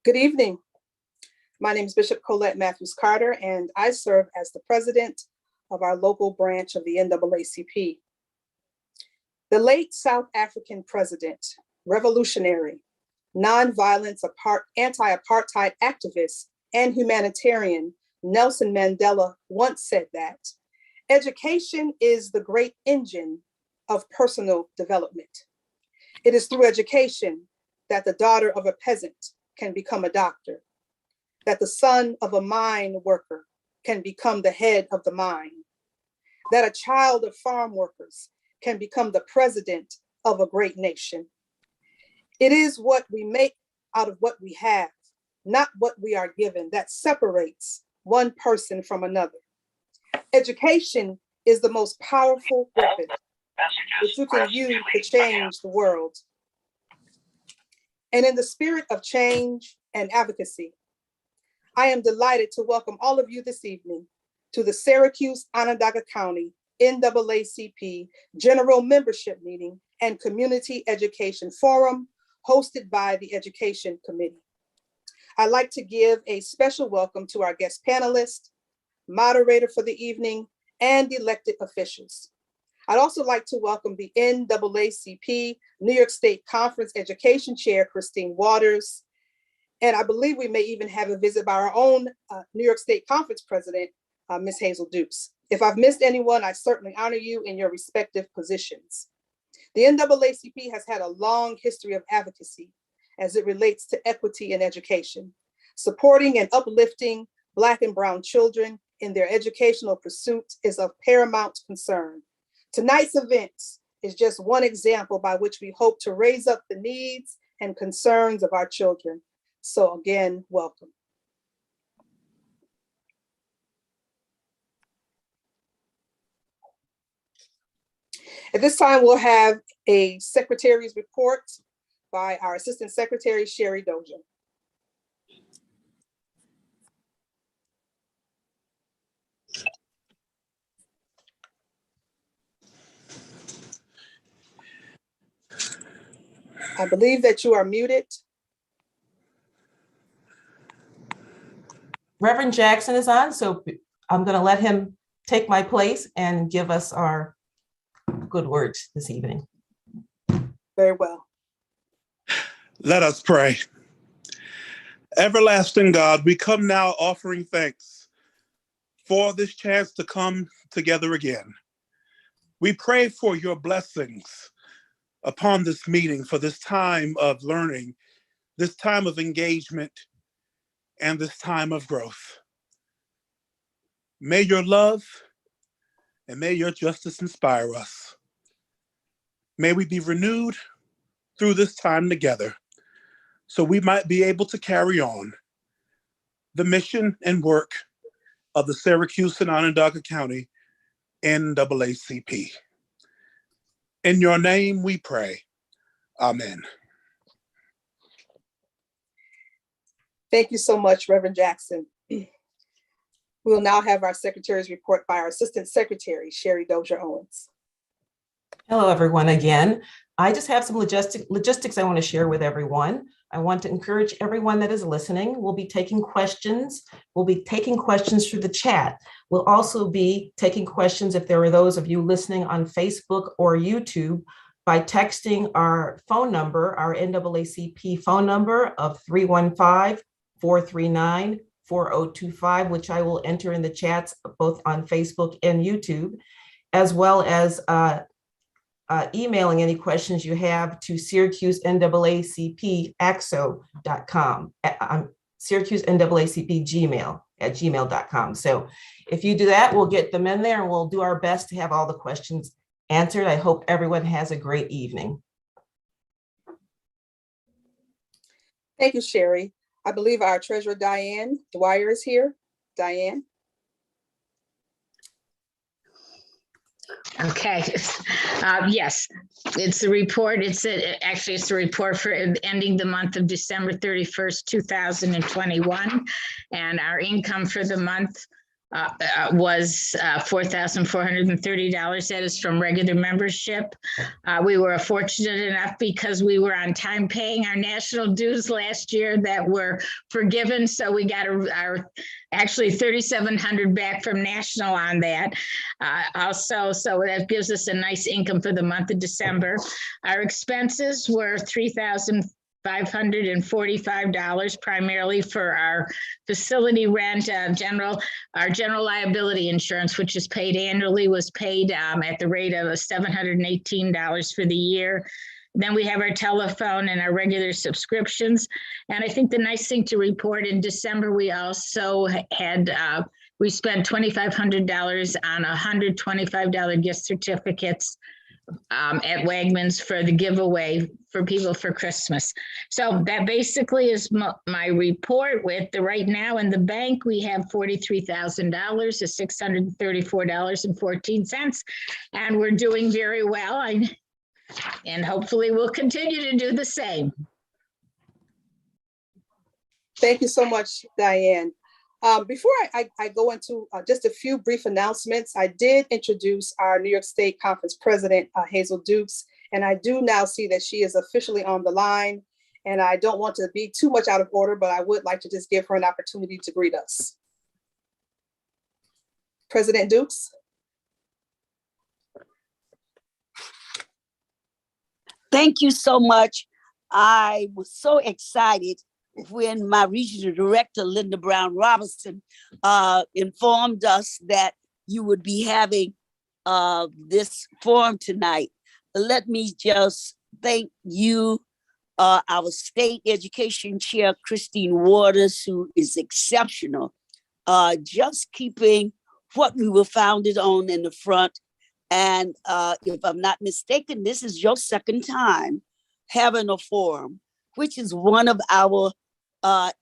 Good evening. My name is Bishop Colette Matthews Carter, and I serve as the president of our local branch of the NAACP. The late South African president, revolutionary, nonviolence, anti-apartheid activist, and humanitarian Nelson Mandela once said that education is the great engine of personal development. It is through education that the daughter of a peasant can become a doctor, that the son of a mine worker can become the head of the mine, that a child of farm workers can become the president of a great nation. It is what we make out of what we have, not what we are given, that separates one person from another. Education is the most powerful weapon that you can use to change the world. And in the spirit of change and advocacy, I am delighted to welcome all of you this evening to the Syracuse Onondaga County NAACP General Membership Meeting and Community Education Forum hosted by the Education Committee. I'd like to give a special welcome to our guest panelists, moderator for the evening, and elected officials. I'd also like to welcome the NAACP New York State Conference Education Chair, Christine Waters. And I believe we may even have a visit by our own New York State Conference President, Ms. Hazel Dukes. If I've missed anyone, I certainly honor you in your respective positions. The NAACP has had a long history of advocacy as it relates to equity in education, supporting and uplifting Black and Brown children in their educational pursuits is of paramount concern. Tonight's event is just one example by which we hope to raise up the needs and concerns of our children. So again, welcome. At this time, we'll have a secretary's report by our Assistant Secretary, Sherry Dozier. I believe that you are muted. Reverend Jackson is on, so I'm going to let him take my place and give us our good words this evening. Very well. Let us pray. Everlasting God, we come now offering thanks for this chance to come together again. We pray for your blessings upon this meeting, for this time of learning, this time of engagement, and this time of growth. May your love and may your justice inspire us. May we be renewed through this time together so we might be able to carry on the mission and work of the Syracuse and Onondaga County NAACP. In your name we pray. Amen. Thank you so much, Reverend Jackson. We will now have our secretary's report by our Assistant Secretary, Sherry Dozier Owens. Hello, everyone, again. I just have some logistics I want to share with everyone. I want to encourage everyone that is listening. We'll be taking questions. We'll be taking questions through the chat. We'll also be taking questions if there are those of you listening on Facebook or YouTube by texting our phone number, our NAACP phone number of 315-439-4025, which I will enter in the chats both on Facebook and YouTube, as well as emailing any questions you have to SyracuseNAACPAXO.com, SyracuseNAACPGmail@gmail.com. So if you do that, we'll get them in there and we'll do our best to have all the questions answered. I hope everyone has a great evening. Thank you, Sherry. I believe our treasurer, Diane Dwyer, is here. Diane. Okay, yes, it's a report. Actually, it's a report for ending the month of December 31st, 2021. And our income for the month was $4,430. That is from regular membership. We were fortunate enough because we were on time paying our national dues last year that were forgiven. So we got our actually $3,700 back from national on that. Also, so that gives us a nice income for the month of December. Our expenses were $3,545, primarily for our facility rent, our general liability insurance, which is paid annually, was paid at the rate of $718 for the year. Then we have our telephone and our regular subscriptions. And I think the nice thing to report, in December, we also had, we spent $2,500 on $125 gift certificates at Wegmans for the giveaway for people for Christmas. So that basically is my report. With right now in the bank, we have $43,000 to $634.14, and we're doing very well. And hopefully we'll continue to do the same. Thank you so much, Diane. Before I go into just a few brief announcements, I did introduce our New York State Conference President, Hazel Dukes, and I do now see that she is officially on the line. And I don't want to be too much out of order, but I would like to just give her an opportunity to greet us. President Dukes. Thank you so much. I was so excited when my regional director, Linda Brown Robinson, informed us that you would be having this forum tonight. Let me just thank you, our state education chair, Christine Waters, who is exceptional, just keeping what we were founded on in the front. And if I'm not mistaken, this is your second time having a forum, which is one of our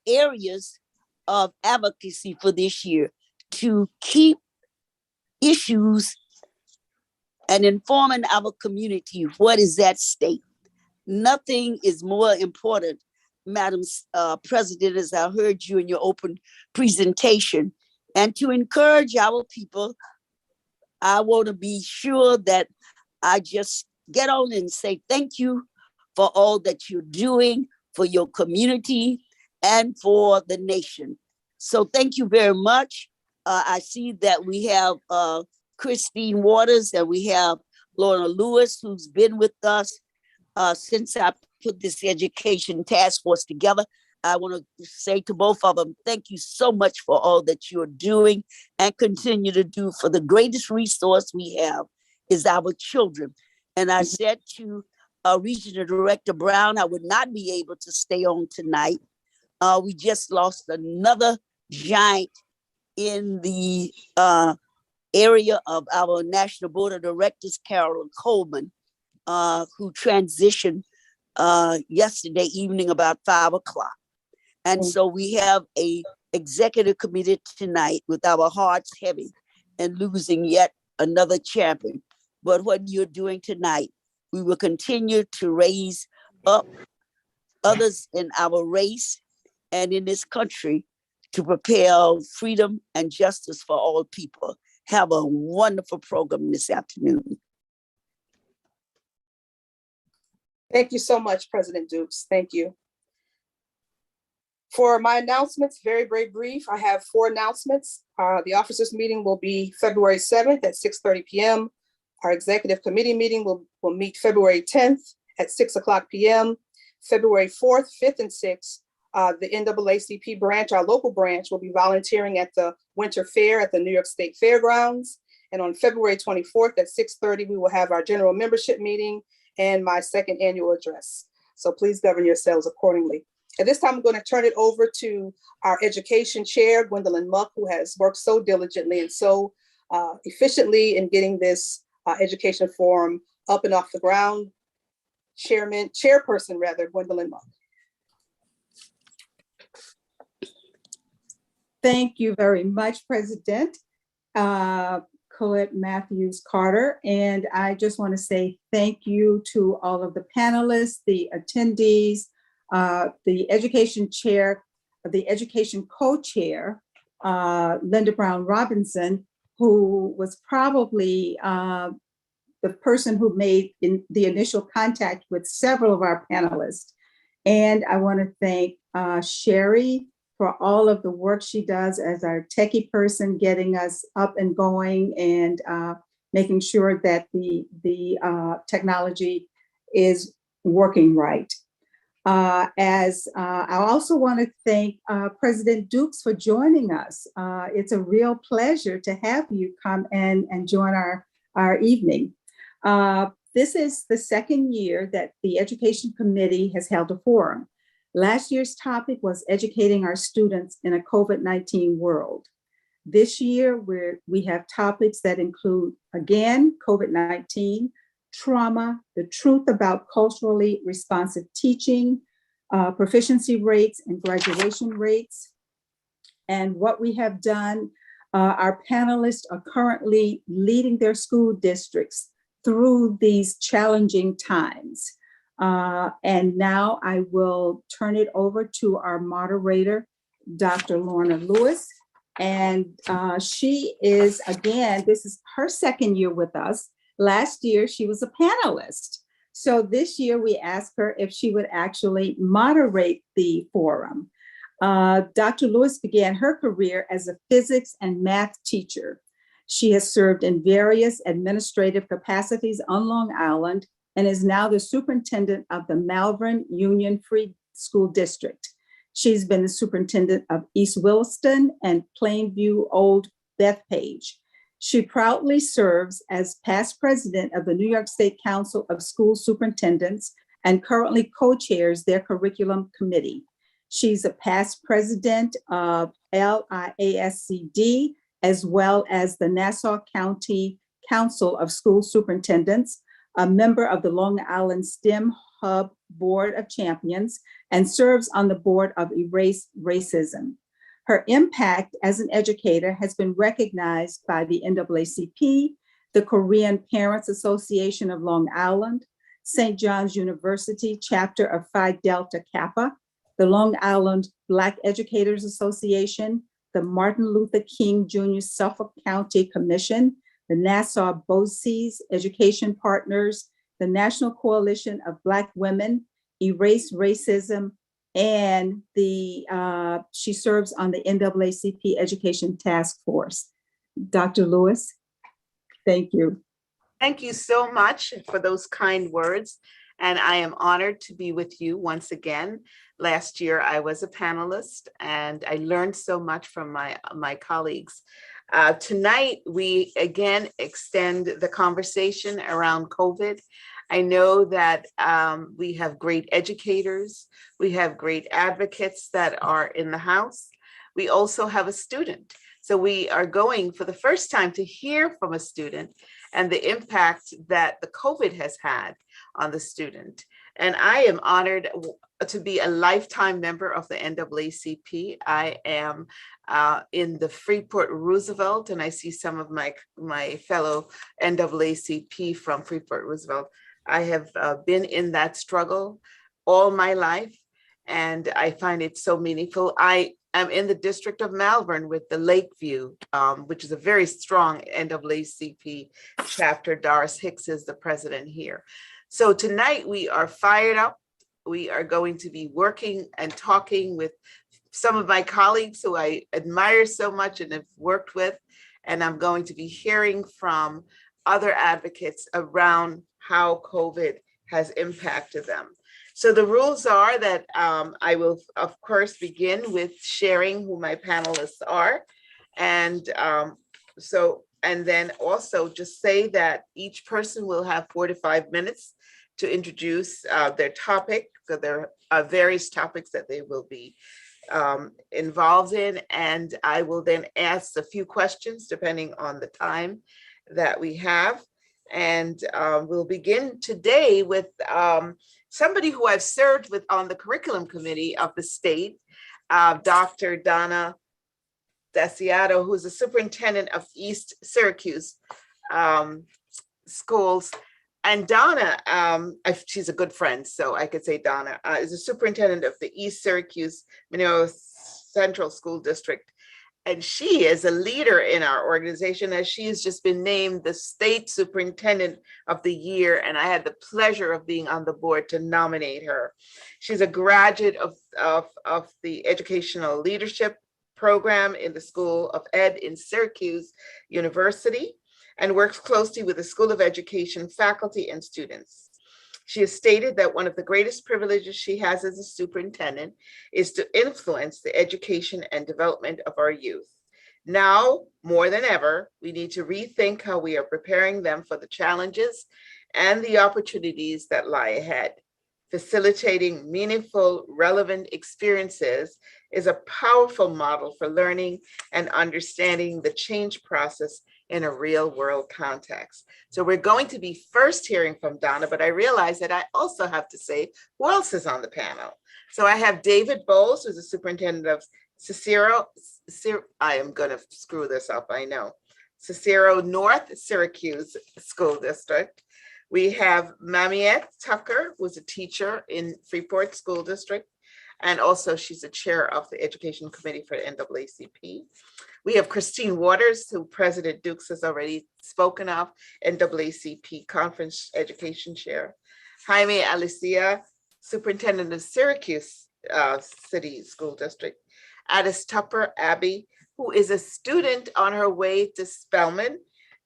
areas of advocacy for this year, to keep issues and informing our community what is at stake. Nothing is more important, Madam President, as I heard you in your open presentation, and to encourage our people. I want to be sure that I just get on and say thank you for all that you're doing for your community and for the nation. So thank you very much. I see that we have Christine Waters and we have Lorna Lewis, who's been with us since I put this education task force together. I want to say to both of them, thank you so much for all that you're doing and continue to do. For the greatest resource we have is our children. And I said to Regional Director Brown, I would not be able to stay on tonight. We just lost another giant in the area of our National Board of Directors, Carolyn Coleman, who transitioned yesterday evening about 5 o'clock. And so we have a executive committee tonight with our hearts heavy and losing yet another champion. But what you're doing tonight, we will continue to raise up others in our race and in this country to propel freedom and justice for all people. Have a wonderful program this afternoon. Thank you so much, President Dukes. Thank you. For my announcements, very, very brief, I have 4 announcements. The officers meeting will be February 7th at 6:30 p.m. Our executive committee meeting will meet February 10th at 6 o'clock p.m. February 4th, 5th, and 6th, the NAACP branch, our local branch, will be volunteering at the Winter Fair at the New York State Fairgrounds. And on February 24th at 6:30, we will have our general membership meeting and my second annual address. So please govern yourselves accordingly. At this time, I'm going to turn it over to our education chair, Gwendolyn Muck, who has worked so diligently and so efficiently in getting this education forum up and off the ground. Chairperson, Gwendolyn Muck. Thank you very much, President Colette Matthews Carter. And I just want to say thank you to all of the panelists, the attendees, the education chair, the education co-chair, Linda Brown Robinson, who was probably the person who made the initial contact with several of our panelists. And I want to thank Sherry for all of the work she does as our techie person, getting us up and going and making sure that the technology is working right. I also want to thank President Dukes for joining us. It's a real pleasure to have you come and join our evening. This is the second year that the Education Committee has held a forum. Last year's topic was educating our students in a COVID-19 world. This year, we have topics that include, again, COVID-19, trauma, the truth about culturally responsive teaching, proficiency rates and graduation rates. And what we have done, our panelists are currently leading their school districts through these challenging times. And now I will turn it over to our moderator, Dr. Lorna Lewis. And she is, again, this is her second year with us. Last year, she was a panelist. So this year, we asked her if she would actually moderate the forum. Dr. Lewis began her career as a physics and math teacher. She has served in various administrative capacities on Long Island and is now the superintendent of the Malvern Union Free School District. She's been the superintendent of East Williston and Plainview Old Bethpage. She proudly serves as past president of the New York State Council of School Superintendents and currently co-chairs their curriculum committee. She's a past president of LIASCD, as well as the Nassau County Council of School Superintendents, a member of the Long Island STEM Hub Board of Champions, and serves on the board of Erase Racism. Her impact as an educator has been recognized by the NAACP, the Korean Parents Association of Long Island, St. John's University chapter of Phi Delta Kappa, the Long Island Black Educators Association, the Martin Luther King Jr. Suffolk County Commission, the Nassau BOCES Education Partners, the National Coalition of Black Women, Erase Racism, and she serves on the NAACP Education Task Force. Dr. Lewis, thank you. Thank you so much for those kind words. And I am honored to be with you once again. Last year, I was a panelist and I learned so much from my colleagues. Tonight, we again extend the conversation around COVID. I know that we have great educators. We have great advocates that are in the house. We also have a student. So we are going for the first time to hear from a student and the impact that the COVID has had on the student. And I am honored to be a lifetime member of the NAACP. I am in the Freeport Roosevelt, and I see some of my fellow NAACP from Freeport Roosevelt. I have been in that struggle all my life, and I find it so meaningful. I am in the District of Malvern with the Lakeview, which is a very strong NAACP chapter. Doris Hicks is the president here. So tonight we are fired up. We are going to be working and talking with some of my colleagues who I admire so much and have worked with, and I'm going to be hearing from other advocates around how COVID has impacted them. So the rules are that I will, of course, begin with sharing who my panelists are. And then also just say that each person will have 4 to 5 minutes to introduce their topic. So there are various topics that they will be involved in. And I will then ask a few questions depending on the time that we have. And we'll begin today with somebody who I've served with on the curriculum committee of the state, Dr. Donna Desiato, who's the superintendent of East Syracuse schools. And Donna, she's a good friend, so I could say Donna, is the superintendent of the East Syracuse Mineral Central School District. And she is a leader in our organization, as she has just been named the State Superintendent of the Year. And I had the pleasure of being on the board to nominate her. She's a graduate of the Educational Leadership Program in the School of Ed in Syracuse University, and works closely with the School of Education faculty and students. She has stated that one of the greatest privileges she has as a superintendent is to influence the education and development of our youth. Now, more than ever, we need to rethink how we are preparing them for the challenges and the opportunities that lie ahead. Facilitating meaningful, relevant experiences is a powerful model for learning and understanding the change process in a real world context. So we're going to be first hearing from Donna, but I realize that I also have to say who else is on the panel. So I have David Bowles, who's the superintendent of Cicero, I am gonna screw this up, I know. Cicero North Syracuse School District. We have Mamiette Tucker, who's a teacher in Freeport School District, and also she's the chair of the Education Committee for NAACP. We have Christine Waters, who President Dukes has already spoken of, NAACP Conference Education Chair. Jaime Alicia, Superintendent of Syracuse City School District. Addis Tupper Abby, who is a student on her way to Spelman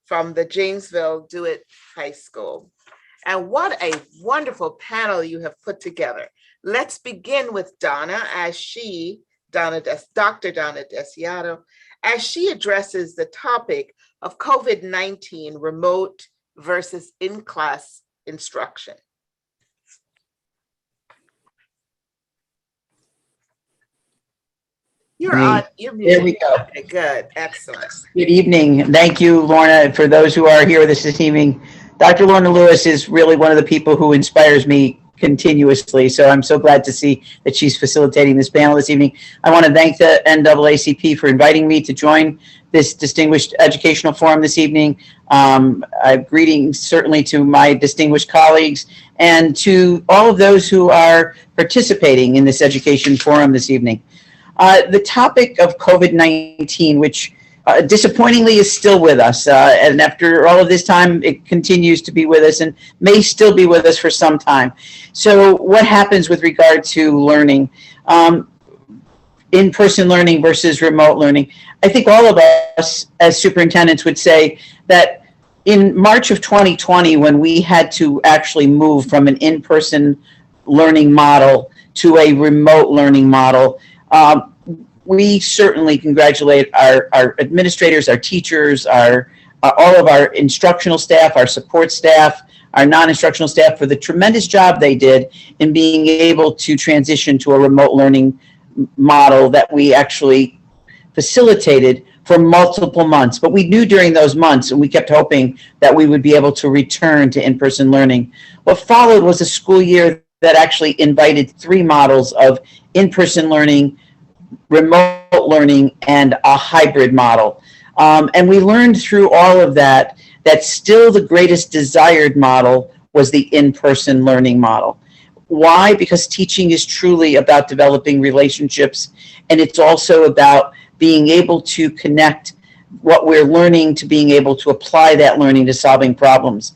from the Janesville DeWitt High School. And what a wonderful panel you have put together. Let's begin with Donna as Dr. Donna Desiato, as she addresses the topic of COVID-19 remote versus in-class instruction. You're There we go. Okay, good, excellent. Good evening. Thank you, Lorna. For those who are here with us this evening, Dr. Lorna Lewis is really one of the people who inspires me continuously. So I'm so glad to see that she's facilitating this panel this evening. I want to thank the NAACP for inviting me to join this distinguished educational forum this evening. Greetings certainly to my distinguished colleagues and to all of those who are participating in this education forum this evening. The topic of COVID-19, which disappointingly is still with us, and after all of this time, it continues to be with us and may still be with us for some time. So what happens with regard to learning, in-person learning versus remote learning? I think all of us as superintendents would say that in March of 2020, when we had to actually move from an in-person learning model to a remote learning model, we certainly congratulate our administrators, our teachers, all of our instructional staff, our support staff, our non-instructional staff for the tremendous job they did in being able to transition to a remote learning model that we actually facilitated for multiple months. But we knew during those months, and we kept hoping that we would be able to return to in-person learning. What followed was a school year that actually invited 3 models of in-person learning, remote learning, and a hybrid model. And we learned through all of that still the greatest desired model was the in-person learning model. Why? Because teaching is truly about developing relationships, and it's also about being able to connect what we're learning to being able to apply that learning to solving problems.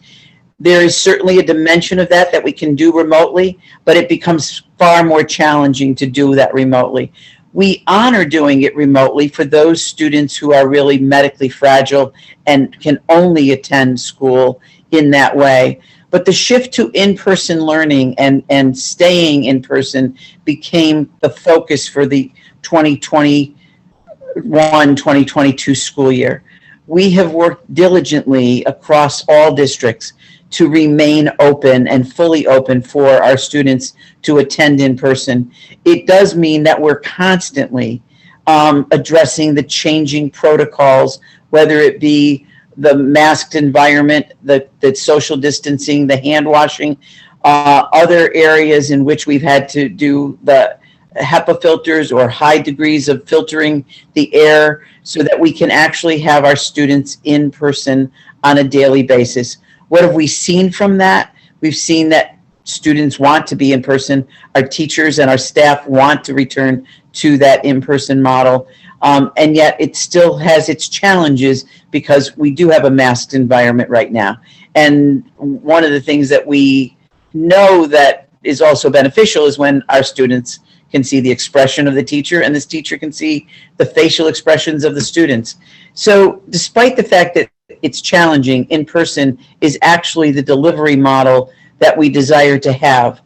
There is certainly a dimension of that we can do remotely, but it becomes far more challenging to do that remotely. We honor doing it remotely for those students who are really medically fragile and can only attend school in that way. But the shift to in-person learning and staying in person became the focus for the 2021-2022 school year. We have worked diligently across all districts to remain open and fully open for our students to attend in person. It does mean that we're constantly addressing the changing protocols, whether it be the masked environment, the social distancing, the hand washing, other areas in which we've had to do the HEPA filters or high degrees of filtering the air so that we can actually have our students in person on a daily basis. What have we seen from that? We've seen that students want to be in person. Our teachers and our staff want to return to that in-person model. And yet it still has its challenges because we do have a masked environment right now. And one of the things that we know that is also beneficial is when our students can see the expression of the teacher and this teacher can see the facial expressions of the students. So despite the fact that it's challenging, in person is actually the delivery model that we desire to have.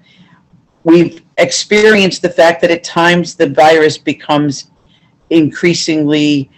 We've experienced the fact that at times the virus becomes increasingly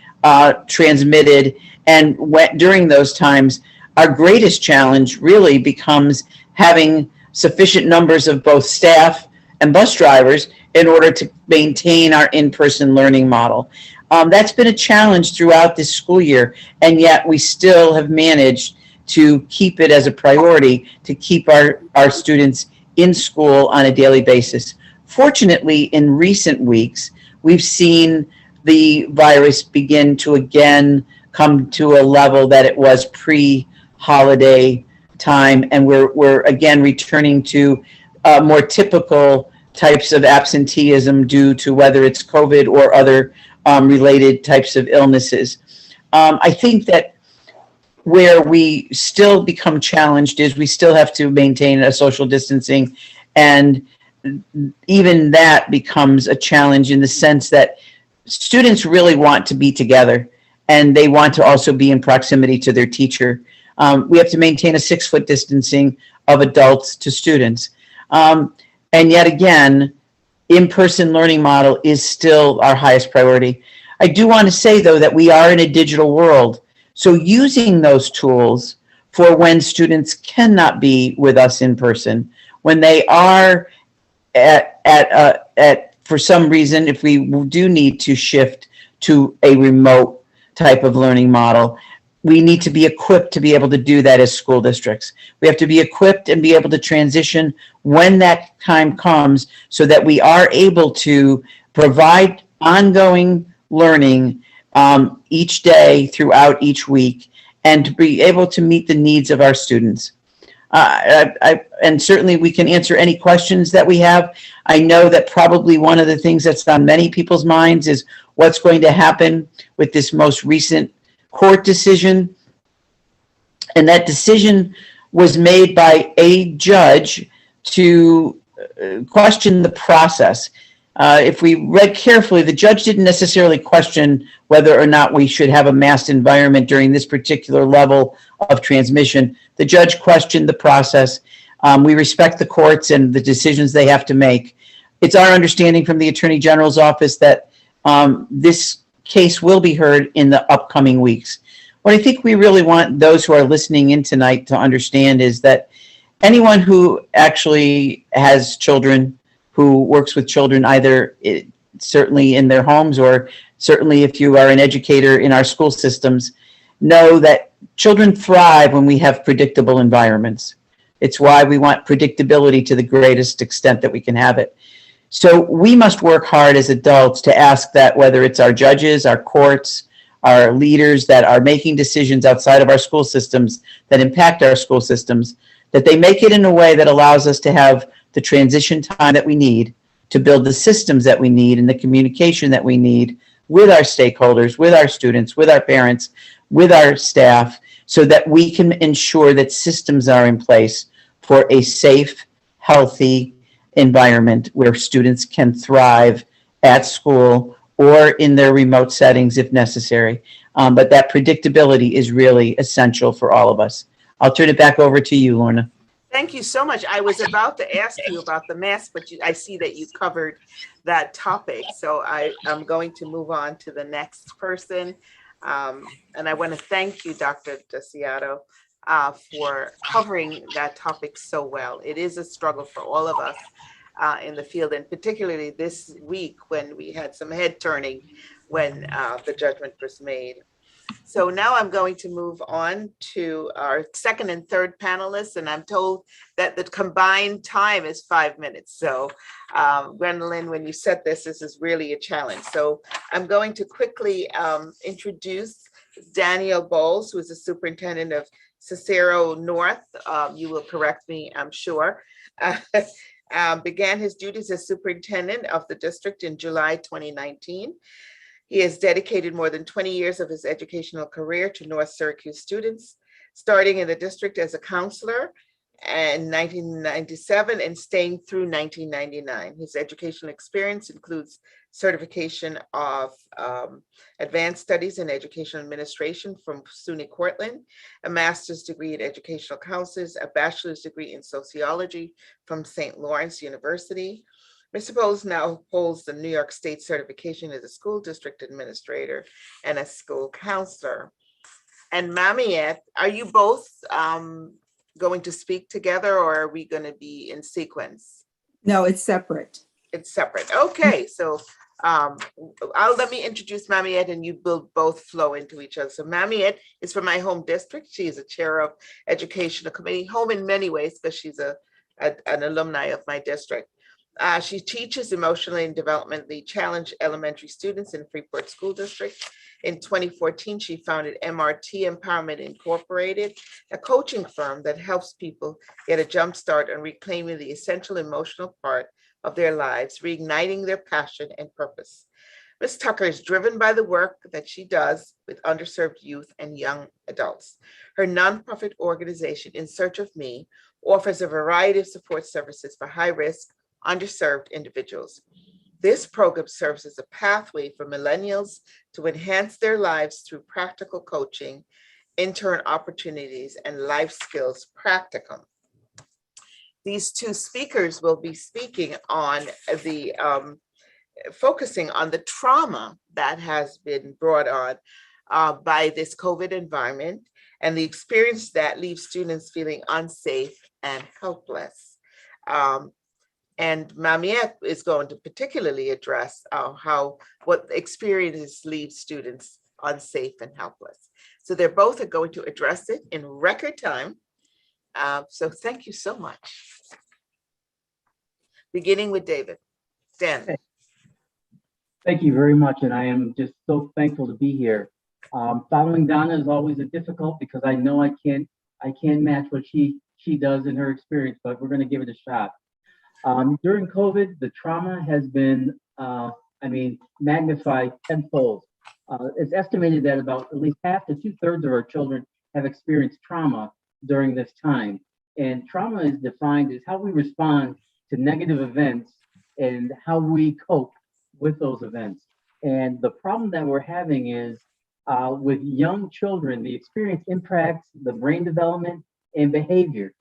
transmitted, and during those times, our greatest challenge really becomes having sufficient numbers of both staff and bus drivers in order to maintain our in-person learning model. That's been a challenge throughout this school year, and yet we still have managed to keep it as a priority to keep our students in school on a daily basis. Fortunately, in recent weeks, we've seen the virus begin to again come to a level that it was pre-holiday time, and we're again returning to more typical types of absenteeism due to whether it's COVID or other related types of illnesses. I think that where we still become challenged is we still have to maintain a social distancing, and even that becomes a challenge in the sense that students really want to be together and they want to also be in proximity to their teacher. We have to maintain a 6-foot distancing of adults to students. And yet again, in-person learning model is still our highest priority. I do want to say, though, that we are in a digital world. So using those tools for when students cannot be with us in person, when they are for some reason, if we do need to shift to a remote type of learning model, we need to be equipped to be able to do that as school districts. We have to be equipped and be able to transition when that time comes so that we are able to provide ongoing learning each day throughout each week and to be able to meet the needs of our students. And certainly we can answer any questions that we have. I know that probably one of the things that's on many people's minds is what's going to happen with this most recent court decision. And that decision was made by a judge to question the process. If we read carefully, the judge didn't necessarily question whether or not we should have a masked environment during this particular level of transmission. The judge questioned the process. We respect the courts and the decisions they have to make. It's our understanding from the Attorney General's office that this case will be heard in the upcoming weeks. What I think we really want those who are listening in tonight to understand is that anyone who actually has children, who works with children, either certainly in their homes or certainly if you are an educator in our school systems, know that children thrive when we have predictable environments. It's why we want predictability to the greatest extent that we can have it. So we must work hard as adults to ask that whether it's our judges, our courts, our leaders that are making decisions outside of our school systems that impact our school systems, that they make it in a way that allows us to have the transition time that we need to build the systems that we need and the communication that we need with our stakeholders, with our students, with our parents, with our staff, so that we can ensure that systems are in place for a safe, healthy environment where students can thrive at school or in their remote settings if necessary. But that predictability is really essential for all of us. I'll turn it back over to you, Lorna. Thank you so much. I was about to ask you about the mask, but I see that you covered that topic. So I'm going to move on to the next person. And I want to thank you, Dr. Desiato, for covering that topic so well. It is a struggle for all of us in the field, and particularly this week when we had some head turning when the judgment was made. So now I'm going to move on to our second and third panelists, and I'm told that the combined time is 5 minutes. So Gwendolyn, when you said this is really a challenge. So I'm going to quickly introduce Daniel Bowles, who is the superintendent of Cicero North. You will correct me, I'm sure. Began his duties as superintendent of the district in July 2019. He has dedicated more than 20 years of his educational career to North Syracuse students, starting in the district as a counselor in 1997 and staying through 1999. His educational experience includes certification of advanced studies in educational administration from SUNY Cortland, a master's degree in educational counselors, a bachelor's degree in sociology from St. Lawrence University. Mr. Bowles now holds the New York State certification as a school district administrator and a school counselor. And Mamiette, are you both going to speak together, or are we going to be in sequence? No, it's separate. It's separate. Okay, so let me introduce Mamiette, and you will both flow into each other. So Mamiette is from my home district. She is a chair of educational committee, home in many ways because she's an alumni of my district. She teaches emotionally and developmentally challenged elementary students in Freeport School District. In 2014, she founded MRT Empowerment Incorporated, a coaching firm that helps people get a jump start on reclaiming the essential emotional part of their lives, reigniting their passion and purpose. Ms. Tucker is driven by the work that she does with underserved youth and young adults. Her nonprofit organization, In Search of Me, offers a variety of support services for high-risk, underserved individuals. This program serves as a pathway for millennials to enhance their lives through practical coaching, intern opportunities, and life skills practicum. These two speakers will be speaking on the focusing on the trauma that has been brought on by this COVID environment and the experience that leaves students feeling unsafe and helpless. And Mamiette is going to particularly address what experiences leave students unsafe and helpless. So they're both going to address it in record time. So thank you so much. Beginning with David. Dan. Thank you very much, and I am just so thankful to be here. Following Donna is always difficult because I know I can't match what she does in her experience, but we're going to give it a shot. During COVID, the trauma has been, magnified tenfold. It's estimated that about at least half to 2/3 of our children have experienced trauma during this time. And trauma is defined as how we respond to negative events and how we cope with those events. And the problem that we're having is with young children, the experience impacts the brain development and behavior.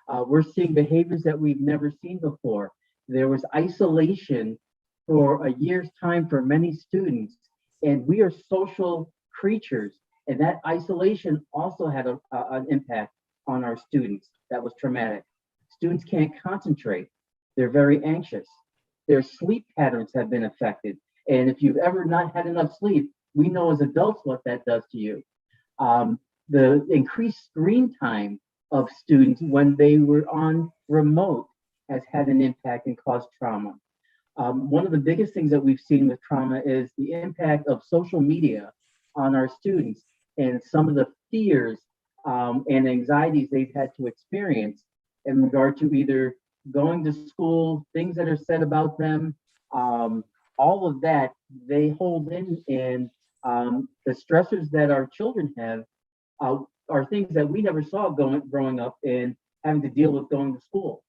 We're seeing behaviors that we've never seen before. There was isolation for a year's time for many students, and we are social creatures. And that isolation also had an impact on our students that was traumatic. Students can't concentrate. They're very anxious. Their sleep patterns have been affected. And if you've ever not had enough sleep, we know as adults what that does to you. The increased screen time of students when they were on remote has had an impact and caused trauma. One of the biggest things that we've seen with trauma is the impact of social media on our students and some of the fears and anxieties they've had to experience in regard to either going to school, things that are said about them, all of that they hold in, and the stressors that our children have are things that we never saw growing up and having to deal with going to school.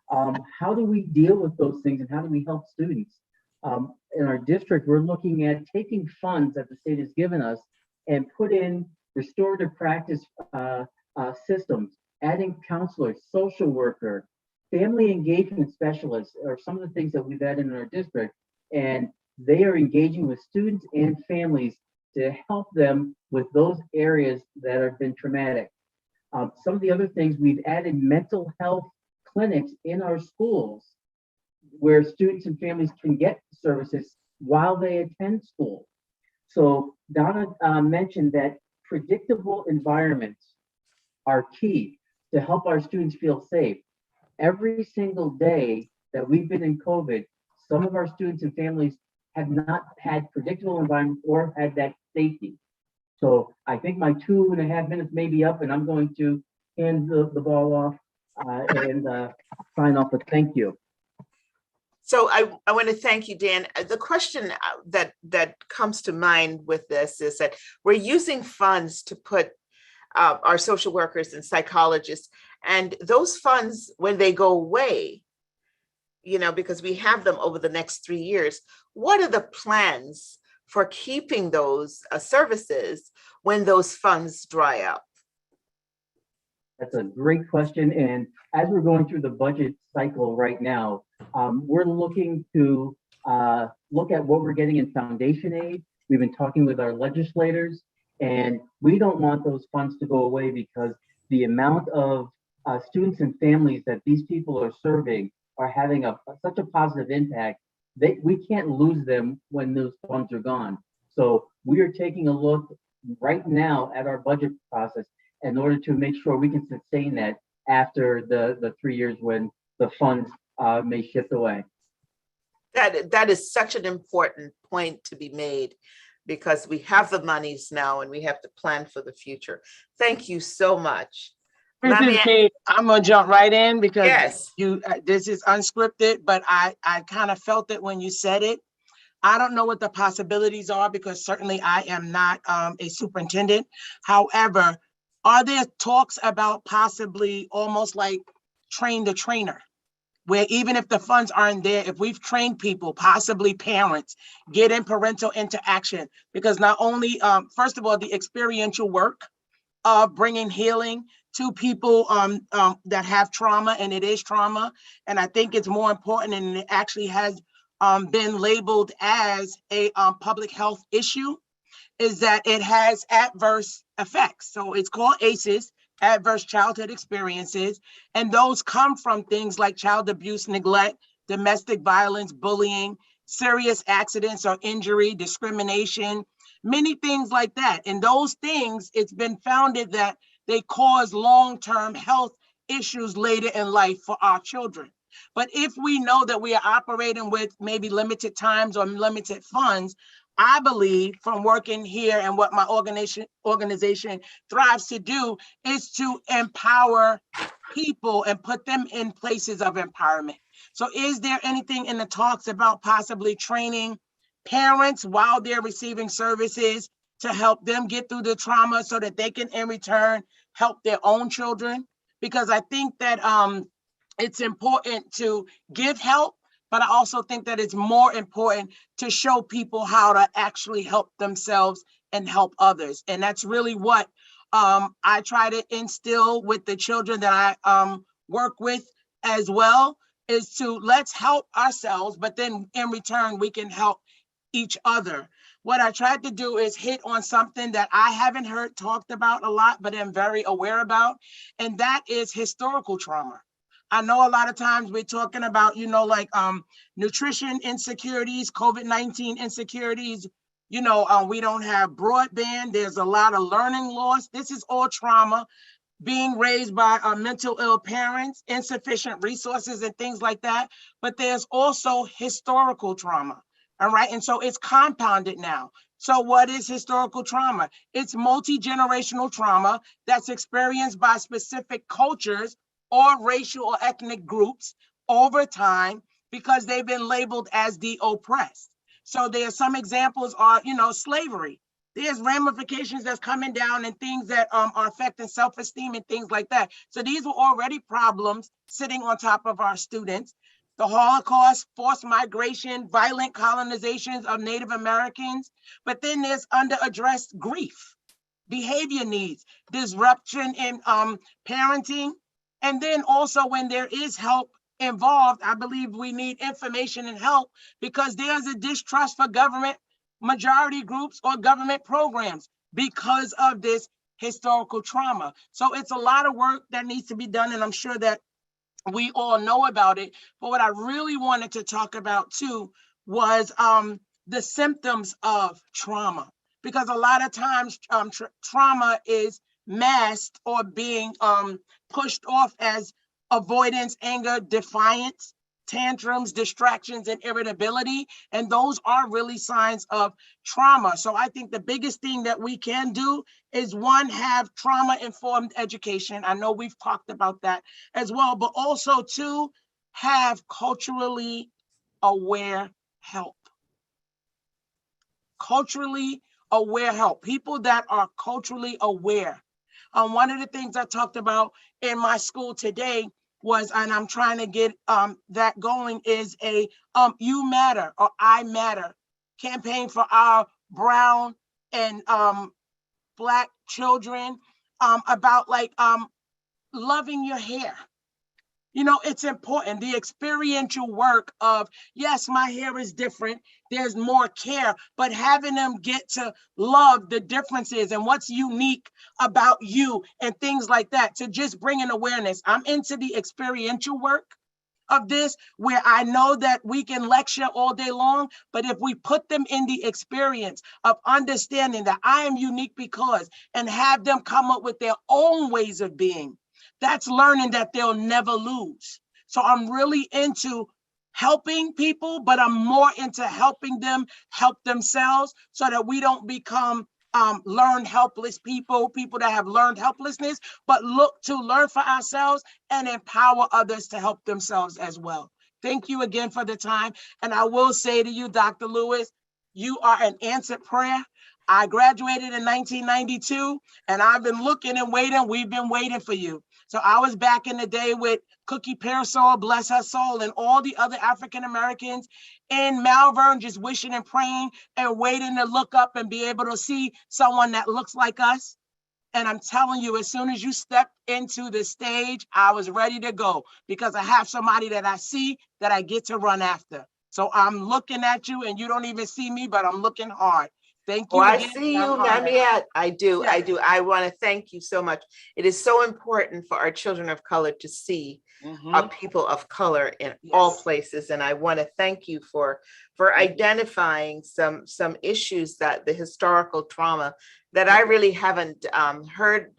How do we deal with those things, and how do we help students? In our district, we're looking at taking funds that the state has given us and put in restorative practice systems, adding counselors, social worker, family engagement specialists are some of the things that we've added in our district, and they are engaging with students and families to help them with those areas that have been traumatic. Some of the other things, we've added mental health clinics in our schools where students and families can get services while they attend school. So Donna mentioned that predictable environments are key to help our students feel safe. Every single day that we've been in COVID, some of our students and families have not had predictable environments or had that safety. So I think my 2.5 minutes may be up, and I'm going to hand the ball off and sign off, but thank you. So I want to thank you, Dan. The question that comes to mind with this is that we're using funds to put our social workers and psychologists, and those funds, when they go away, because we have them over the next 3 years, what are the plans for keeping those services when those funds dry up? That's a great question. And as we're going through the budget cycle right now, we're looking to look at what we're getting in foundation aid. We've been talking with our legislators, and we don't want those funds to go away because the amount of students and families that these people are serving are having such a positive impact that we can't lose them when those funds are gone. So we are taking a look right now at our budget process in order to make sure we can sustain that after the 3 years when the funds may shift away. That is such an important point to be made, because we have the monies now and we have to plan for the future. Thank you so much. President Kate, I'm gonna jump right in because Yes. this is unscripted, but I kind of felt it when you said it. I don't know what the possibilities are because certainly I am not a superintendent. However, are there talks about possibly almost like train the trainer, where even if the funds aren't there, if we've trained people, possibly parents, get in parental interaction, because not only, first of all, the experiential work of bringing healing to people that have trauma, and it is trauma. And I think it's more important, and it actually has been labeled as a public health issue, is that it has adverse effects. So it's called ACEs, adverse childhood experiences. And those come from things like child abuse, neglect, domestic violence, bullying, serious accidents or injury, discrimination, many things like that. And those things, it's been founded that they cause long-term health issues later in life for our children. But if we know that we are operating with maybe limited times or limited funds, I believe from working here and what my organization thrives to do is to empower people and put them in places of empowerment. So is there anything in the talks about possibly training parents while they're receiving services to help them get through the trauma so that they can in return help their own children? Because I think that it's important to give help, but I also think that it's more important to show people how to actually help themselves and help others. And that's really what I try to instill with the children that I work with as well, is to let's help ourselves, but then in return, we can help each other. What I tried to do is hit on something that I haven't heard talked about a lot, but am very aware about, and that is historical trauma. I know a lot of times we're talking about, like nutrition insecurities, COVID-19 insecurities, we don't have broadband. There's a lot of learning loss. This is all trauma being raised by mental ill parents, insufficient resources and things like that. But there's also historical trauma. All right. And so it's compounded now. So what is historical trauma? It's multi-generational trauma that's experienced by specific cultures or racial or ethnic groups over time because they've been labeled as the oppressed. So there's some examples are, slavery. There's ramifications that's coming down and things that are affecting self-esteem and things like that. So these were already problems sitting on top of our students. The Holocaust, forced migration, violent colonizations of Native Americans. But then there's underaddressed grief, behavior needs, disruption in parenting. And then also when there is help involved, I believe we need information and help because there's a distrust for government majority groups or government programs because of this historical trauma. So it's a lot of work that needs to be done, and I'm sure that we all know about it. But what I really wanted to talk about too was the symptoms of trauma, because a lot of times trauma is masked or being pushed off as avoidance, anger, defiance, tantrums, distractions, and irritability. And those are really signs of trauma. So I think the biggest thing that we can do is one, have trauma-informed education. I know we've talked about that as well, but also two, have culturally aware help. Culturally aware help. People that are culturally aware. One of the things I talked about in my school today was, and I'm trying to get that going, is a You Matter or I Matter campaign for our brown and Black children, about like loving your hair. You know, it's important. The experiential work of, yes, my hair is different. There's more care, but having them get to love the differences and what's unique about you and things like that, to just bring an awareness. I'm into the experiential work of this, where I know that we can lecture all day long, but if we put them in the experience of understanding that I am unique because, and have them come up with their own ways of being, that's learning that they'll never lose. So I'm really into helping people, but I'm more into helping them help themselves, so that we don't become learned helpless people that have learned helplessness, but look to learn for ourselves and empower others to help themselves as well. Thank you again for the time. And I will say to you, Dr. Lewis, you are an answered prayer. I graduated in 1992, and I've been looking and waiting. We've been waiting for you. So I was back in the day with Cookie Pearsall, bless her soul, and all the other African Americans in Malvern, just wishing and praying and waiting to look up and be able to see someone that looks like us. And I'm telling you, as soon as you stepped into the stage, I was ready to go, because I have somebody that I see that I get to run after. So I'm looking at you, and you don't even see me, but I'm looking hard. Thank you. Oh, I again. see I'm you, honored. Mamiette. I do. Yes. I do. I want to thank you so much. It is so important for our children of color to see people of color in all places. And I want to thank you for identifying some issues, that the historical trauma that I really haven't heard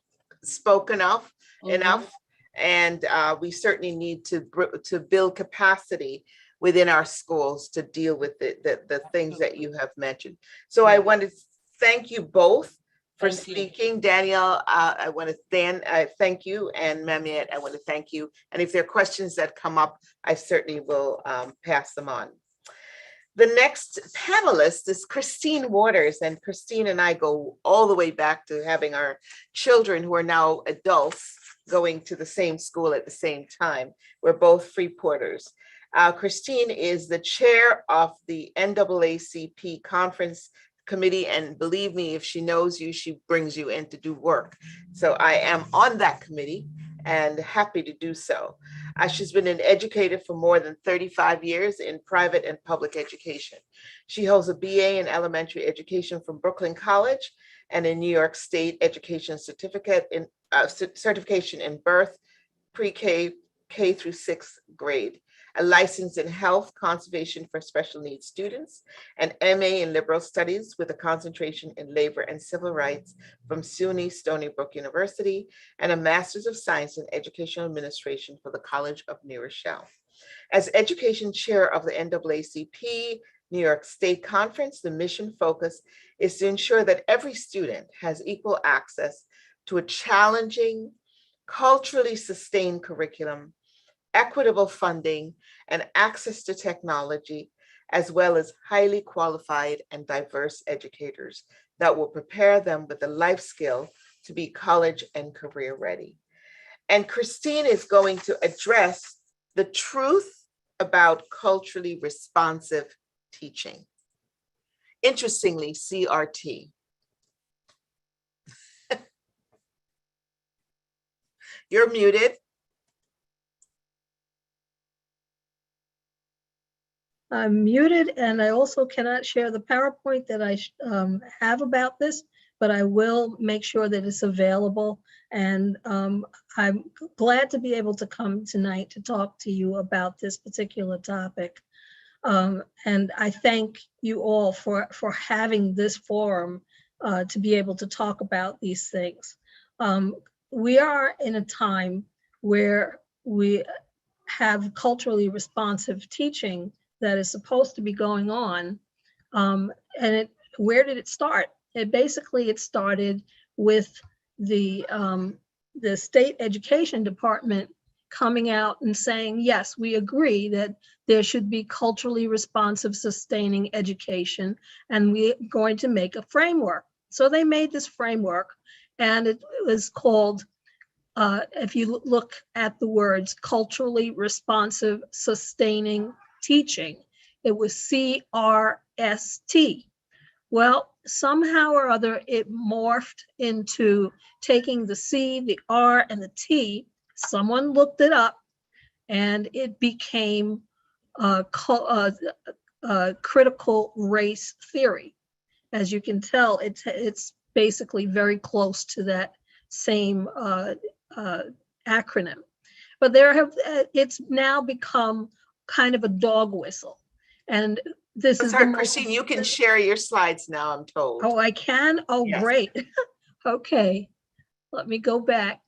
spoken of enough. And we certainly need to build capacity within our schools to deal with the things that you have mentioned. So I want to thank you both for speaking. Danielle, I want to thank you, and Mamiette, I want to thank you. And if there are questions that come up, I certainly will pass them on. The next panelist is Christine Waters, and Christine and I go all the way back to having our children, who are now adults, going to the same school at the same time. We're both Freeporters. Christine is the chair of the NAACP conference committee, and believe me, if she knows you, she brings you in to do work. So I am on that committee and happy to do so. She's been an educator for more than 35 years in private and public education. She holds a BA in elementary education from Brooklyn College and a New York State education certification in birth, pre-K, K through 6th grade, a license in health conservation for special needs students, an MA in liberal studies with a concentration in labor and civil rights from SUNY Stony Brook University, and a master's of science in educational administration for the College of New Rochelle. As education chair of the NAACP New York State Conference, the mission focus is to ensure that every student has equal access to a challenging, culturally sustained curriculum, equitable funding, and access to technology, as well as highly qualified and diverse educators that will prepare them with the life skill to be college and career ready. And Christine is going to address the truth about culturally responsive teaching. Interestingly, CRT. You're muted. I'm muted, and I also cannot share the PowerPoint that I have about this, but I will make sure that it's available. And I'm glad to be able to come tonight to talk to you about this particular topic. And I thank you all for having this forum to be able to talk about these things. We are in a time where we have culturally responsive teaching that is supposed to be going on. And where did it start? It started with the state education department coming out and saying, yes, we agree that there should be culturally responsive, sustaining education, and we're going to make a framework. So they made this framework, and it was called, if you look at the words, culturally responsive, sustaining teaching, it was CRST. Well, somehow or other, it morphed into taking the C, the R, and the T. Someone looked it up, and it became critical race theory. As you can tell, it's basically very close to that same acronym. But it's now become kind of a dog whistle. And this is Sorry, Christine, you can share your slides now, I'm told. Oh, I can? Oh, Yes. great. Okay, let me go back.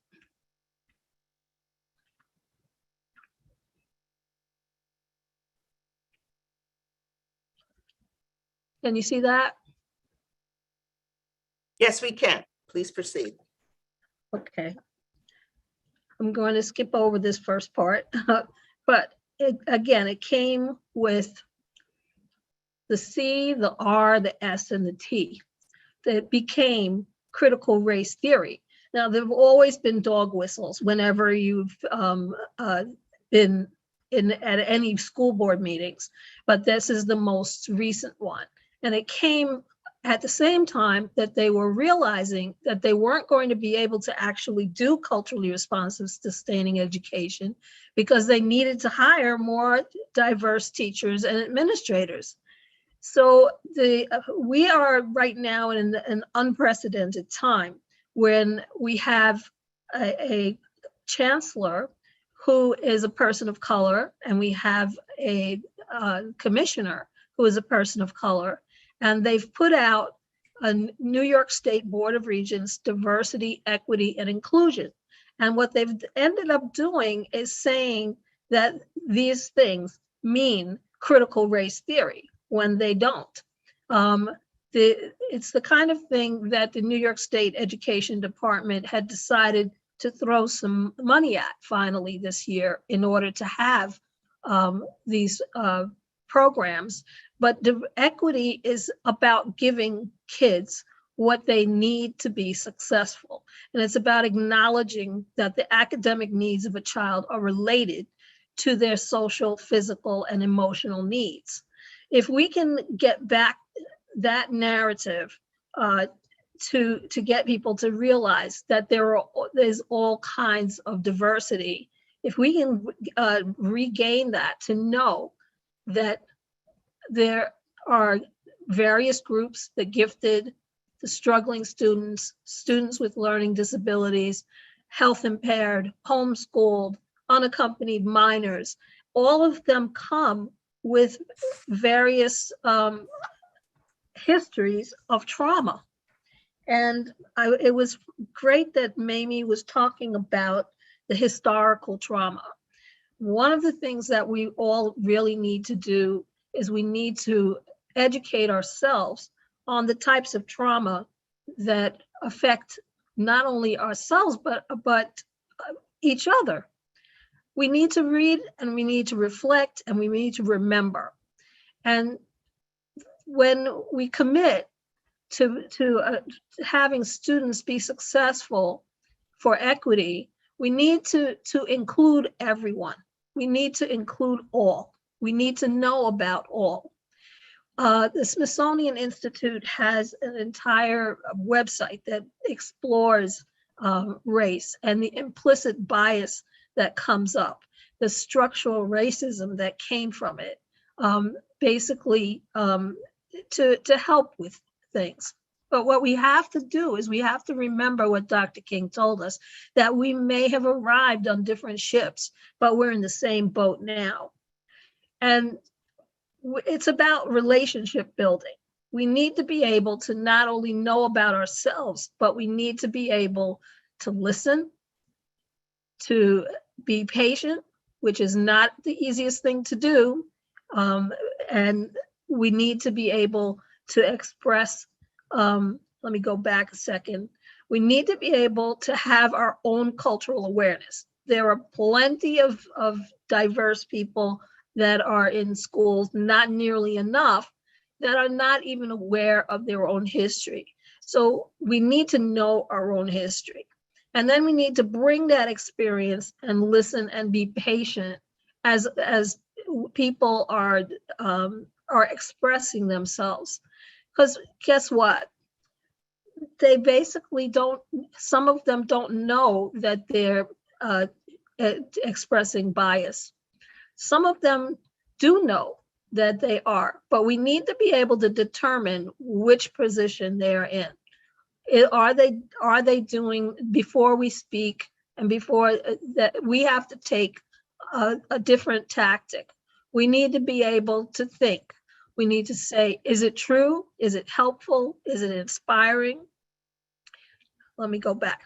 Can you see that? Yes, we can. Please proceed. Okay. I'm going to skip over this first part, but again, it came with the C, the R, the S, and the T. That became critical race theory. Now, there have always been dog whistles whenever you've been at any school board meetings, but this is the most recent one. And it came at the same time that they were realizing that they weren't going to be able to actually do culturally responsive, sustaining education because they needed to hire more diverse teachers and administrators. So we are right now in an unprecedented time when we have a chancellor who is a person of color, and we have a commissioner who is a person of color, and they've put out a New York State Board of Regents diversity, equity, and inclusion. And what they've ended up doing is saying that these things mean critical race theory when they don't. It's the kind of thing that the New York State Education Department had decided to throw some money at finally this year in order to have these programs. But the equity is about giving kids what they need to be successful. And it's about acknowledging that the academic needs of a child are related to their social, physical, and emotional needs. If we can get back that narrative to get people to realize that there's all kinds of diversity, if we can regain that, to know that there are various groups, the gifted, the struggling students, students with learning disabilities, health impaired, homeschooled, unaccompanied minors, all of them come with various histories of trauma. And it was great that Mamie was talking about the historical trauma. One of the things that we all really need to do is we need to educate ourselves on the types of trauma that affect not only ourselves, but each other. We need to read, and we need to reflect, and we need to remember. And when we commit to having students be successful for equity, we need to include everyone. We need to include all. We need to know about all. The Smithsonian Institute has an entire website that explores race and the implicit bias that comes up, the structural racism that came from it, basically to help with things. But what we have to do is we have to remember what Dr. King told us, that we may have arrived on different ships, but we're in the same boat now. And it's about relationship building. We need to be able to not only know about ourselves, but we need to be able to listen, to be patient, which is not the easiest thing to do. And we need to be able to express, let me go back a second. We need to be able to have our own cultural awareness. there are plenty of diverse people that are in schools, not nearly enough, that are not even aware of their own history. So we need to know our own history. And then we need to bring that experience and listen and be patient as people are expressing themselves. Because guess what? They basically don't, some of them don't know that they're expressing bias. Some of them do know that they are, but we need to be able to determine which position they are in. Are they doing, before we speak and before that, we have to take a different tactic. We need to be able to think. We need to say, is it true? Is it helpful? Is it inspiring? Let me go back.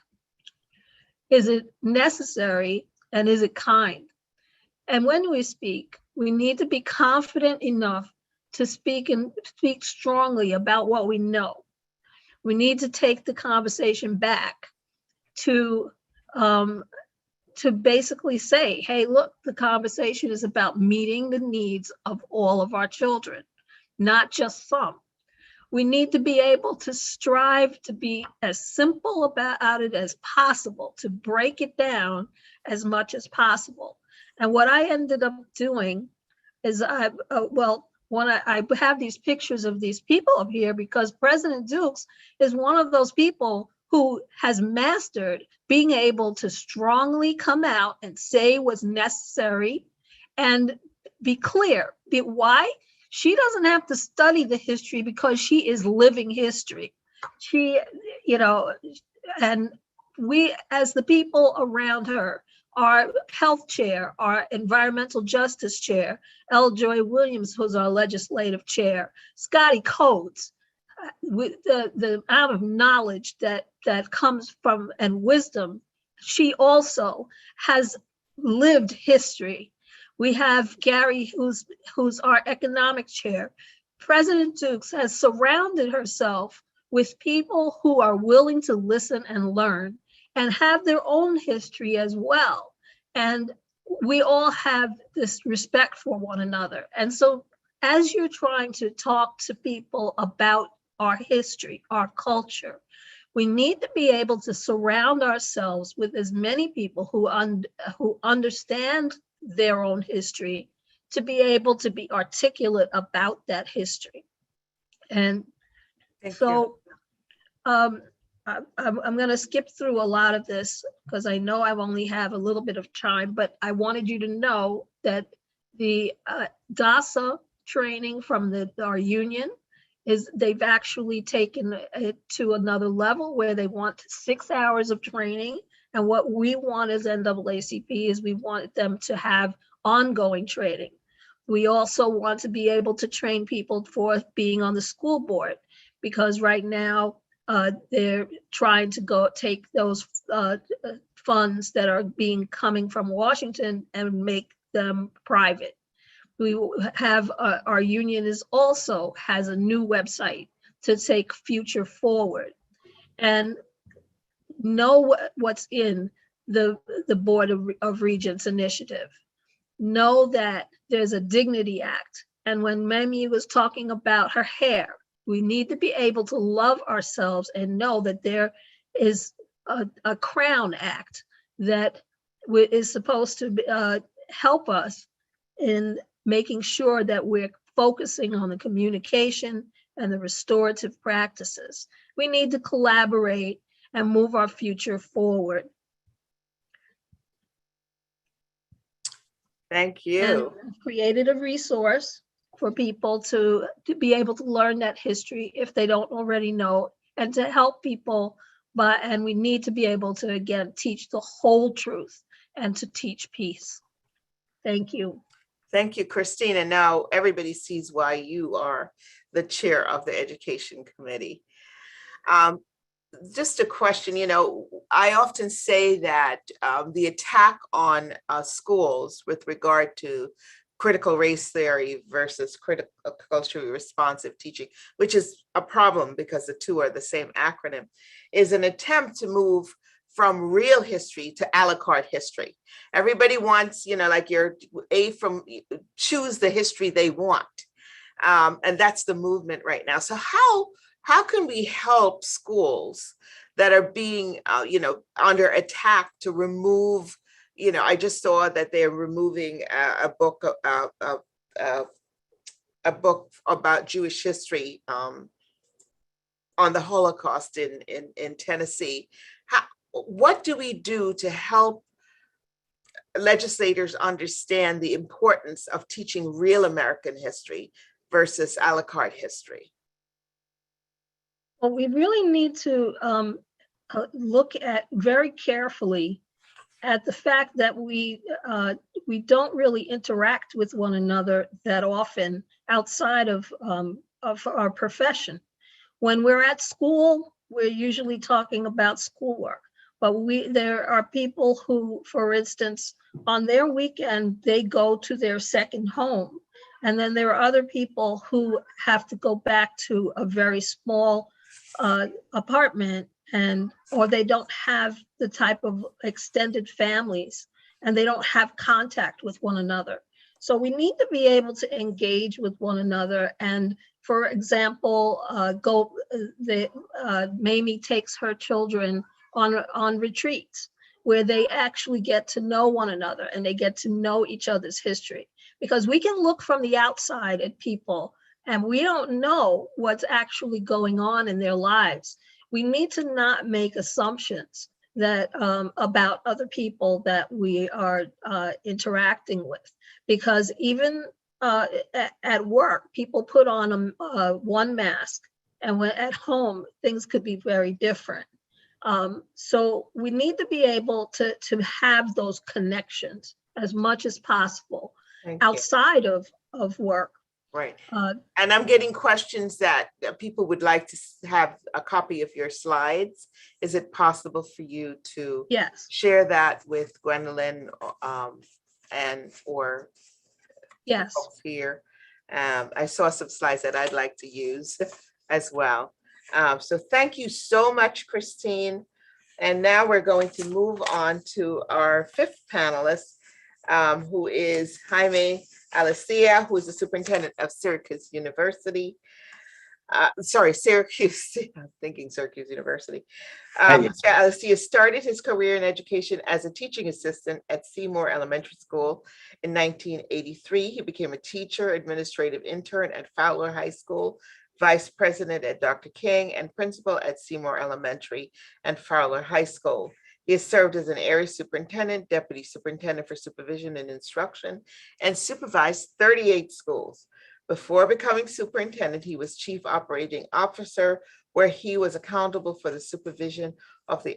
Is it necessary? And is it kind? And when we speak, we need to be confident enough to speak and speak strongly about what we know. We need to take the conversation back to basically say, hey, look, the conversation is about meeting the needs of all of our children, not just some. We need to be able to strive to be as simple about it as possible, to break it down as much as possible. And what I ended up doing is I have these pictures of these people up here because President Dukes is one of those people who has mastered being able to strongly come out and say what's necessary and be clear. Why? She doesn't have to study the history because she is living history. She, and we, as the people around her, our health chair, our environmental justice chair, L. Joy Williams, who's our legislative chair, Scotty Coates, with the amount of knowledge that comes from and wisdom, she also has lived history. We have Gary, who's our economic chair. President Dukes has surrounded herself with people who are willing to listen and learn and have their own history as well. And we all have this respect for one another. And so as you're trying to talk to people about our history, our culture, we need to be able to surround ourselves with as many people who understand their own history, to be able to be articulate about that history. And so I'm going to skip through a lot of this because I know I only have a little bit of time, but I wanted you to know that the DASA training from our union they've actually taken it to another level where they want 6 hours of training. And what we want as NAACP is we want them to have ongoing training. We also want to be able to train people for being on the school board, because right now they're trying to take those funds that are coming from Washington and make them private. We have our union also has a new website to take future forward and know what's in the Board of Regents initiative. Know that there's a Dignity Act. And when Mamie was talking about her hair, we need to be able to love ourselves and know that there is a Crown Act that is supposed to help us in making sure that we're focusing on the communication and the restorative practices. We need to collaborate and move our future forward. Thank you. And created a resource for people to be able to learn that history if they don't already know, and to help people. And we need to be able to, again, teach the whole truth and to teach peace. Thank you. Thank you, Christine. And now everybody sees why you are the chair of the Education Committee. Just a question, I often say that the attack on schools with regard to critical race theory versus critical culturally responsive teaching, which is a problem because the two are the same acronym, is an attempt to move from real history to a la carte history. Everybody wants, like choose the history they want. And that's the movement right now. So how can we help schools that are being, under attack to remove, I just saw that they're removing a book about Jewish history on the Holocaust in Tennessee. What do we do to help legislators understand the importance of teaching real American history versus a la carte history? Well, we really need to look at very carefully at the fact that we don't really interact with one another that often outside of our profession. When we're at school, we're usually talking about schoolwork, but there are people who, for instance, on their weekend, they go to their second home. And then there are other people who have to go back to a very small apartment, or they don't have the type of extended families, and they don't have contact with one another. So we need to be able to engage with one another. And for example, Mamie takes her children on retreats where they actually get to know one another and they get to know each other's history. Because we can look from the outside at people and we don't know what's actually going on in their lives. We need to not make assumptions that about other people that we are interacting with, because even at work, people put on one mask, and when at home, things could be very different. So we need to be able to have those connections as much as possible outside of work. Right. And I'm getting questions that people would like to have a copy of your slides. Is it possible for you to share that with Gwendolyn or folks here? I saw some slides that I'd like to use as well. So thank you so much, Christine. And now we're going to move on to our fifth panelist, who is Jaime Alicia, who is the superintendent of Syracuse University. Syracuse, I'm thinking Syracuse University. Alicia started his career in education as a teaching assistant at Seymour Elementary School in 1983. He became a teacher, administrative intern at Fowler High School, vice president at Dr. King, and principal at Seymour Elementary and Fowler High School. He has served as an area superintendent, deputy superintendent for supervision and instruction, and supervised 38 schools. Before becoming superintendent, he was chief operating officer, where he was accountable for the supervision of the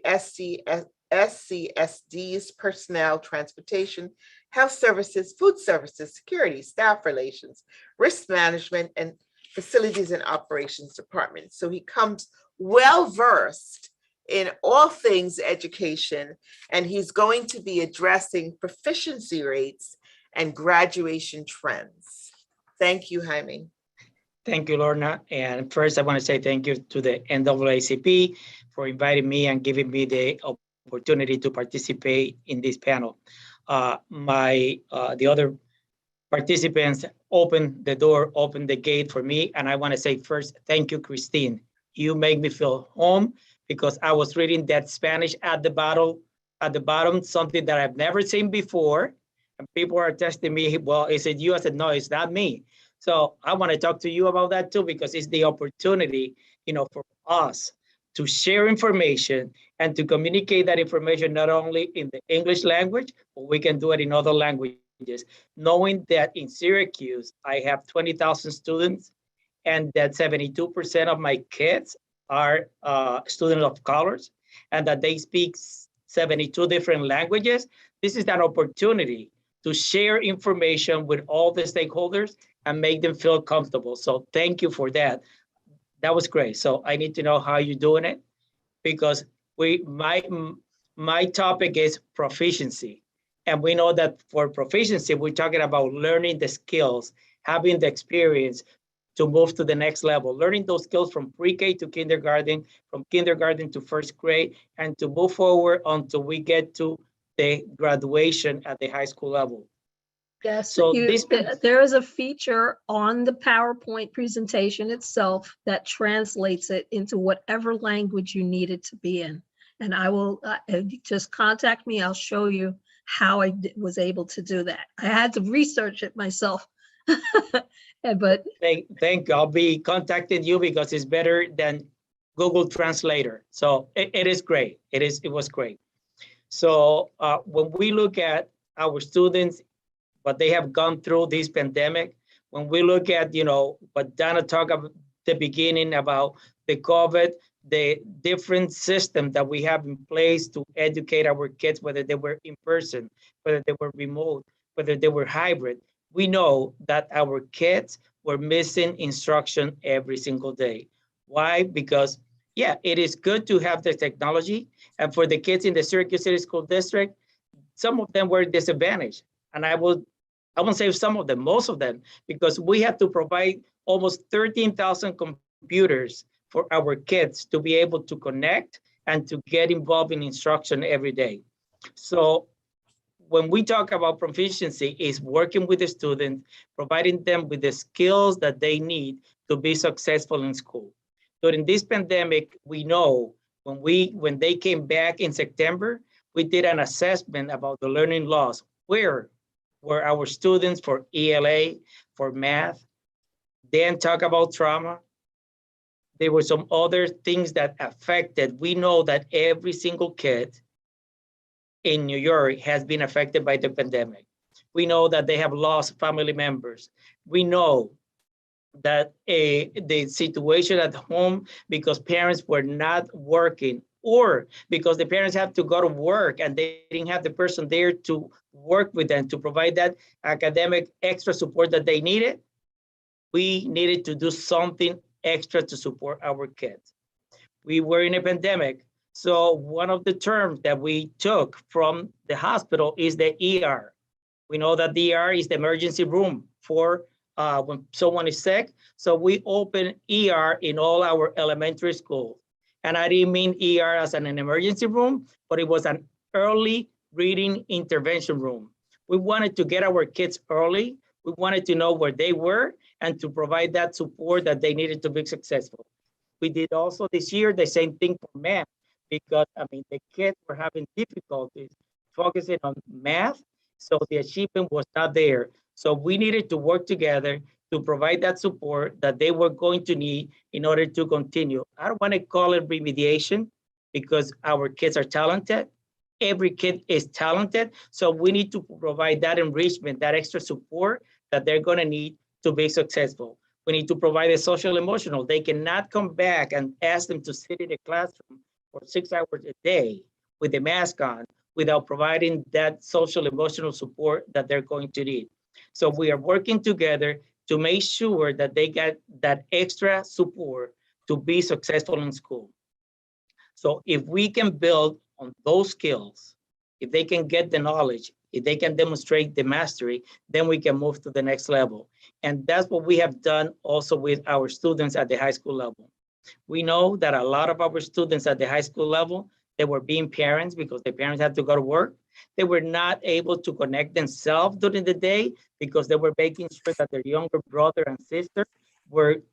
SCSD's personnel, transportation, health services, food services, security, staff relations, risk management, and facilities and operations department. So he comes well-versed in all things education, and he's going to be addressing proficiency rates and graduation trends. Thank you, Jaime. Thank you, Lorna. And first, I want to say thank you to the NAACP for inviting me and giving me the opportunity to participate in this panel. The other participants opened the door, opened the gate for me, and I want to say first, thank you, Christine. You make me feel home, because I was reading that Spanish at the bottom, something that I've never seen before. And people are testing me, well, is it you? I said, no, it's not me. So I want to talk to you about that too, because it's the opportunity, for us to share information and to communicate that information, not only in the English language, but we can do it in other languages. Knowing that in Syracuse, I have 20,000 students, and that 72% of my kids are students of colors, and that they speak 72 different languages. This is an opportunity to share information with all the stakeholders and make them feel comfortable. So thank you for that. That was great. So I need to know how you're doing it, because my topic is proficiency. And we know that for proficiency, we're talking about learning the skills, having the experience to move to the next level, learning those skills from pre-K to kindergarten, from kindergarten to first grade, and to move forward until we get to the graduation at the high school level. Yes, So there is a feature on the PowerPoint presentation itself that translates it into whatever language you need it to be in. And I will just contact me. I'll show you how I was able to do that. I had to research it myself. But thank you. I'll be contacting you because it's better than Google Translator. So it is great. It was great. So when we look at our students, what they have gone through this pandemic, when we look at, what Donna talked about at the beginning about the COVID, the different system that we have in place to educate our kids, whether they were in person, whether they were remote, whether they were hybrid, we know that our kids were missing instruction every single day. Why? Because, yeah, it is good to have the technology. And for the kids in the Syracuse City School District, some of them were disadvantaged. And I won't say some of them, most of them, because we had to provide almost 13,000 computers for our kids to be able to connect and to get involved in instruction every day. So when we talk about proficiency, is working with the students, providing them with the skills that they need to be successful in school. During this pandemic, we know when they came back in September, we did an assessment about the learning loss. Where were our students for ELA, for math? Then talk about trauma. There were some other things that affected. We know that every single kid in New York has been affected by the pandemic. We know that they have lost family members. We know that the situation at home, because parents were not working, or because the parents have to go to work and they didn't have the person there to work with them to provide that academic extra support that they needed, we needed to do something extra to support our kids. We were in a pandemic. So one of the terms that we took from the hospital is the ER. We know that the ER is the emergency room for when someone is sick. So we open ER in all our elementary schools. And I didn't mean ER as an emergency room, but it was an early reading intervention room. We wanted to get our kids early. We wanted to know where they were and to provide that support that they needed to be successful. We did also this year the same thing for math, because the kids were having difficulties focusing on math, so the achievement was not there. So we needed to work together to provide that support that they were going to need in order to continue. I don't want to call it remediation because our kids are talented. Every kid is talented. So we need to provide that enrichment, that extra support that they're going to need to be successful. We need to provide a social emotional. They cannot come back and ask them to sit in a classroom for 6 hours a day with a mask on without providing that social emotional support that they're going to need. So we are working together to make sure that they get that extra support to be successful in school. So if we can build on those skills, if they can get the knowledge, if they can demonstrate the mastery, then we can move to the next level. And that's what we have done also with our students at the high school level. We know that a lot of our students at the high school level, they were being parents because the parents had to go to work. They were not able to connect themselves during the day because they were making sure that their younger brother and sister were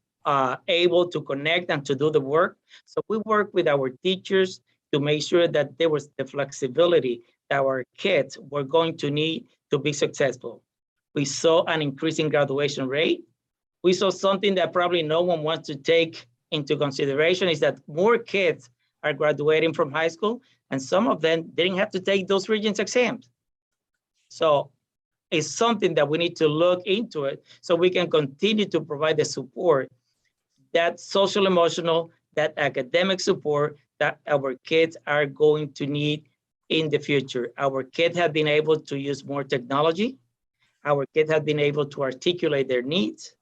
able to connect and to do the work. So we work with our teachers to make sure that there was the flexibility that our kids were going to need to be successful. We saw an increasing graduation rate. We saw something that probably no one wants to take into consideration is that more kids are graduating from high school, and some of them didn't have to take those Regents exams. So it's something that we need to look into it so we can continue to provide the support, that social emotional, that academic support that our kids are going to need in the future. Our kids have been able to use more technology. Our kids have been able to articulate their needs.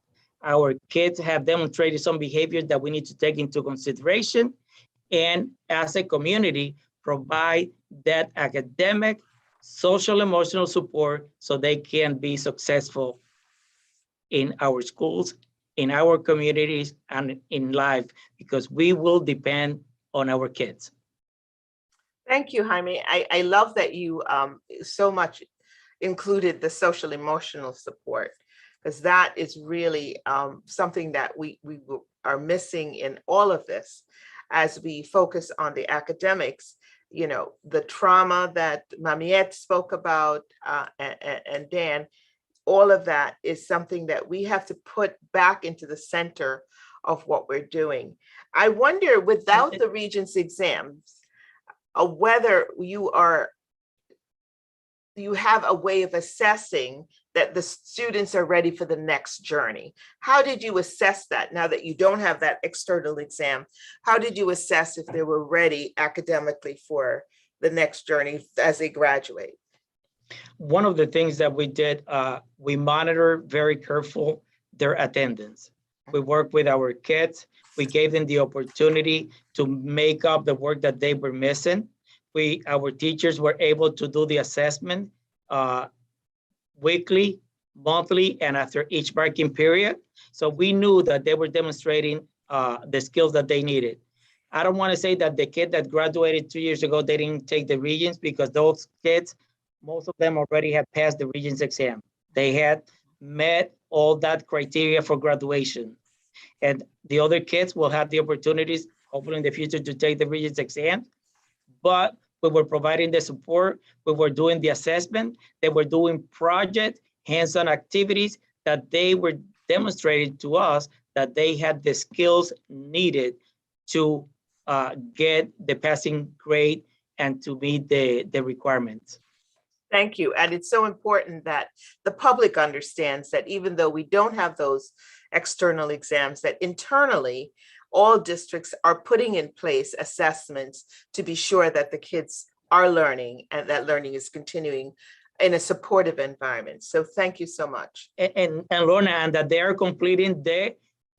Our kids have demonstrated some behaviors that we need to take into consideration. And as a community, provide that academic, social, emotional support so they can be successful in our schools in our communities and in life, because we will depend on our kids. Thank you, Jaime. I love that you so much included the social emotional support, because that is really something that we are missing in all of this as we focus on the academics. You know, the trauma that Mamiette spoke about and Dan, all of that is something that we have to put back into the center of what we're doing. I wonder, without the Regents exams, whether you have a way of assessing that the students are ready for the next journey. How did you assess that now that you don't have that external exam? How did you assess if they were ready academically for the next journey as they graduate? One of the things that we did, we monitor very careful their attendance. We work with our kids. We gave them the opportunity to make up the work that they were missing. Our teachers were able to do the assessment weekly, monthly, and after each marking period. So we knew that they were demonstrating the skills that they needed. I don't want to say that the kid that graduated 2 years ago, they didn't take the Regents, because those kids, most of them already had passed the Regents exam. They had met all that criteria for graduation. And the other kids will have the opportunities, hopefully in the future, to take the Regents exam. But we were providing the support, we were doing the assessment, they were doing project, hands-on activities that they were demonstrating to us that they had the skills needed to get the passing grade and to meet the requirements. Thank you. And it's so important that the public understands that even though we don't have those external exams, that internally, all districts are putting in place assessments to be sure that the kids are learning and that learning is continuing in a supportive environment. So thank you so much. And Lorna, and that they are completing the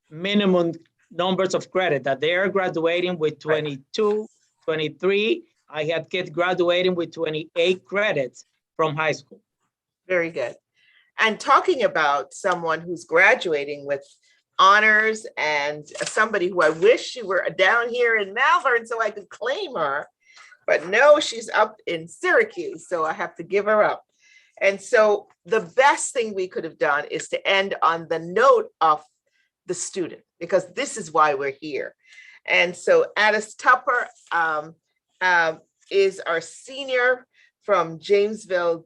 minimum numbers of credit, that they are graduating with 22, 23. I had kids graduating with 28 credits from high school. Very good. And talking about someone who's graduating with honors and somebody who I wish she were down here in Malvern so I could claim her, but no, she's up in Syracuse, so I have to give her up. And so the best thing we could have done is to end on the note of the student, because this is why we're here. And so Addis Tupper is our senior from Jamesville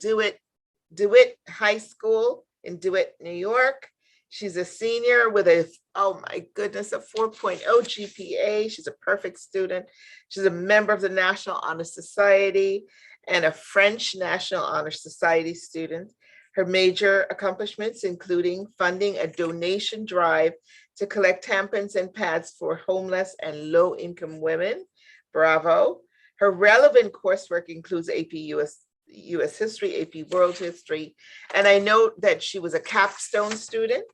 DeWitt High School in DeWitt, New York. She's a senior with a, oh my goodness, a 4.0 GPA. She's a perfect student. She's a member of the National Honor Society and a French National Honor Society student. Her major accomplishments including funding a donation drive to collect tampons and pads for homeless and low-income women. Bravo. Her relevant coursework includes AP US History, AP World History. And I note that she was a capstone student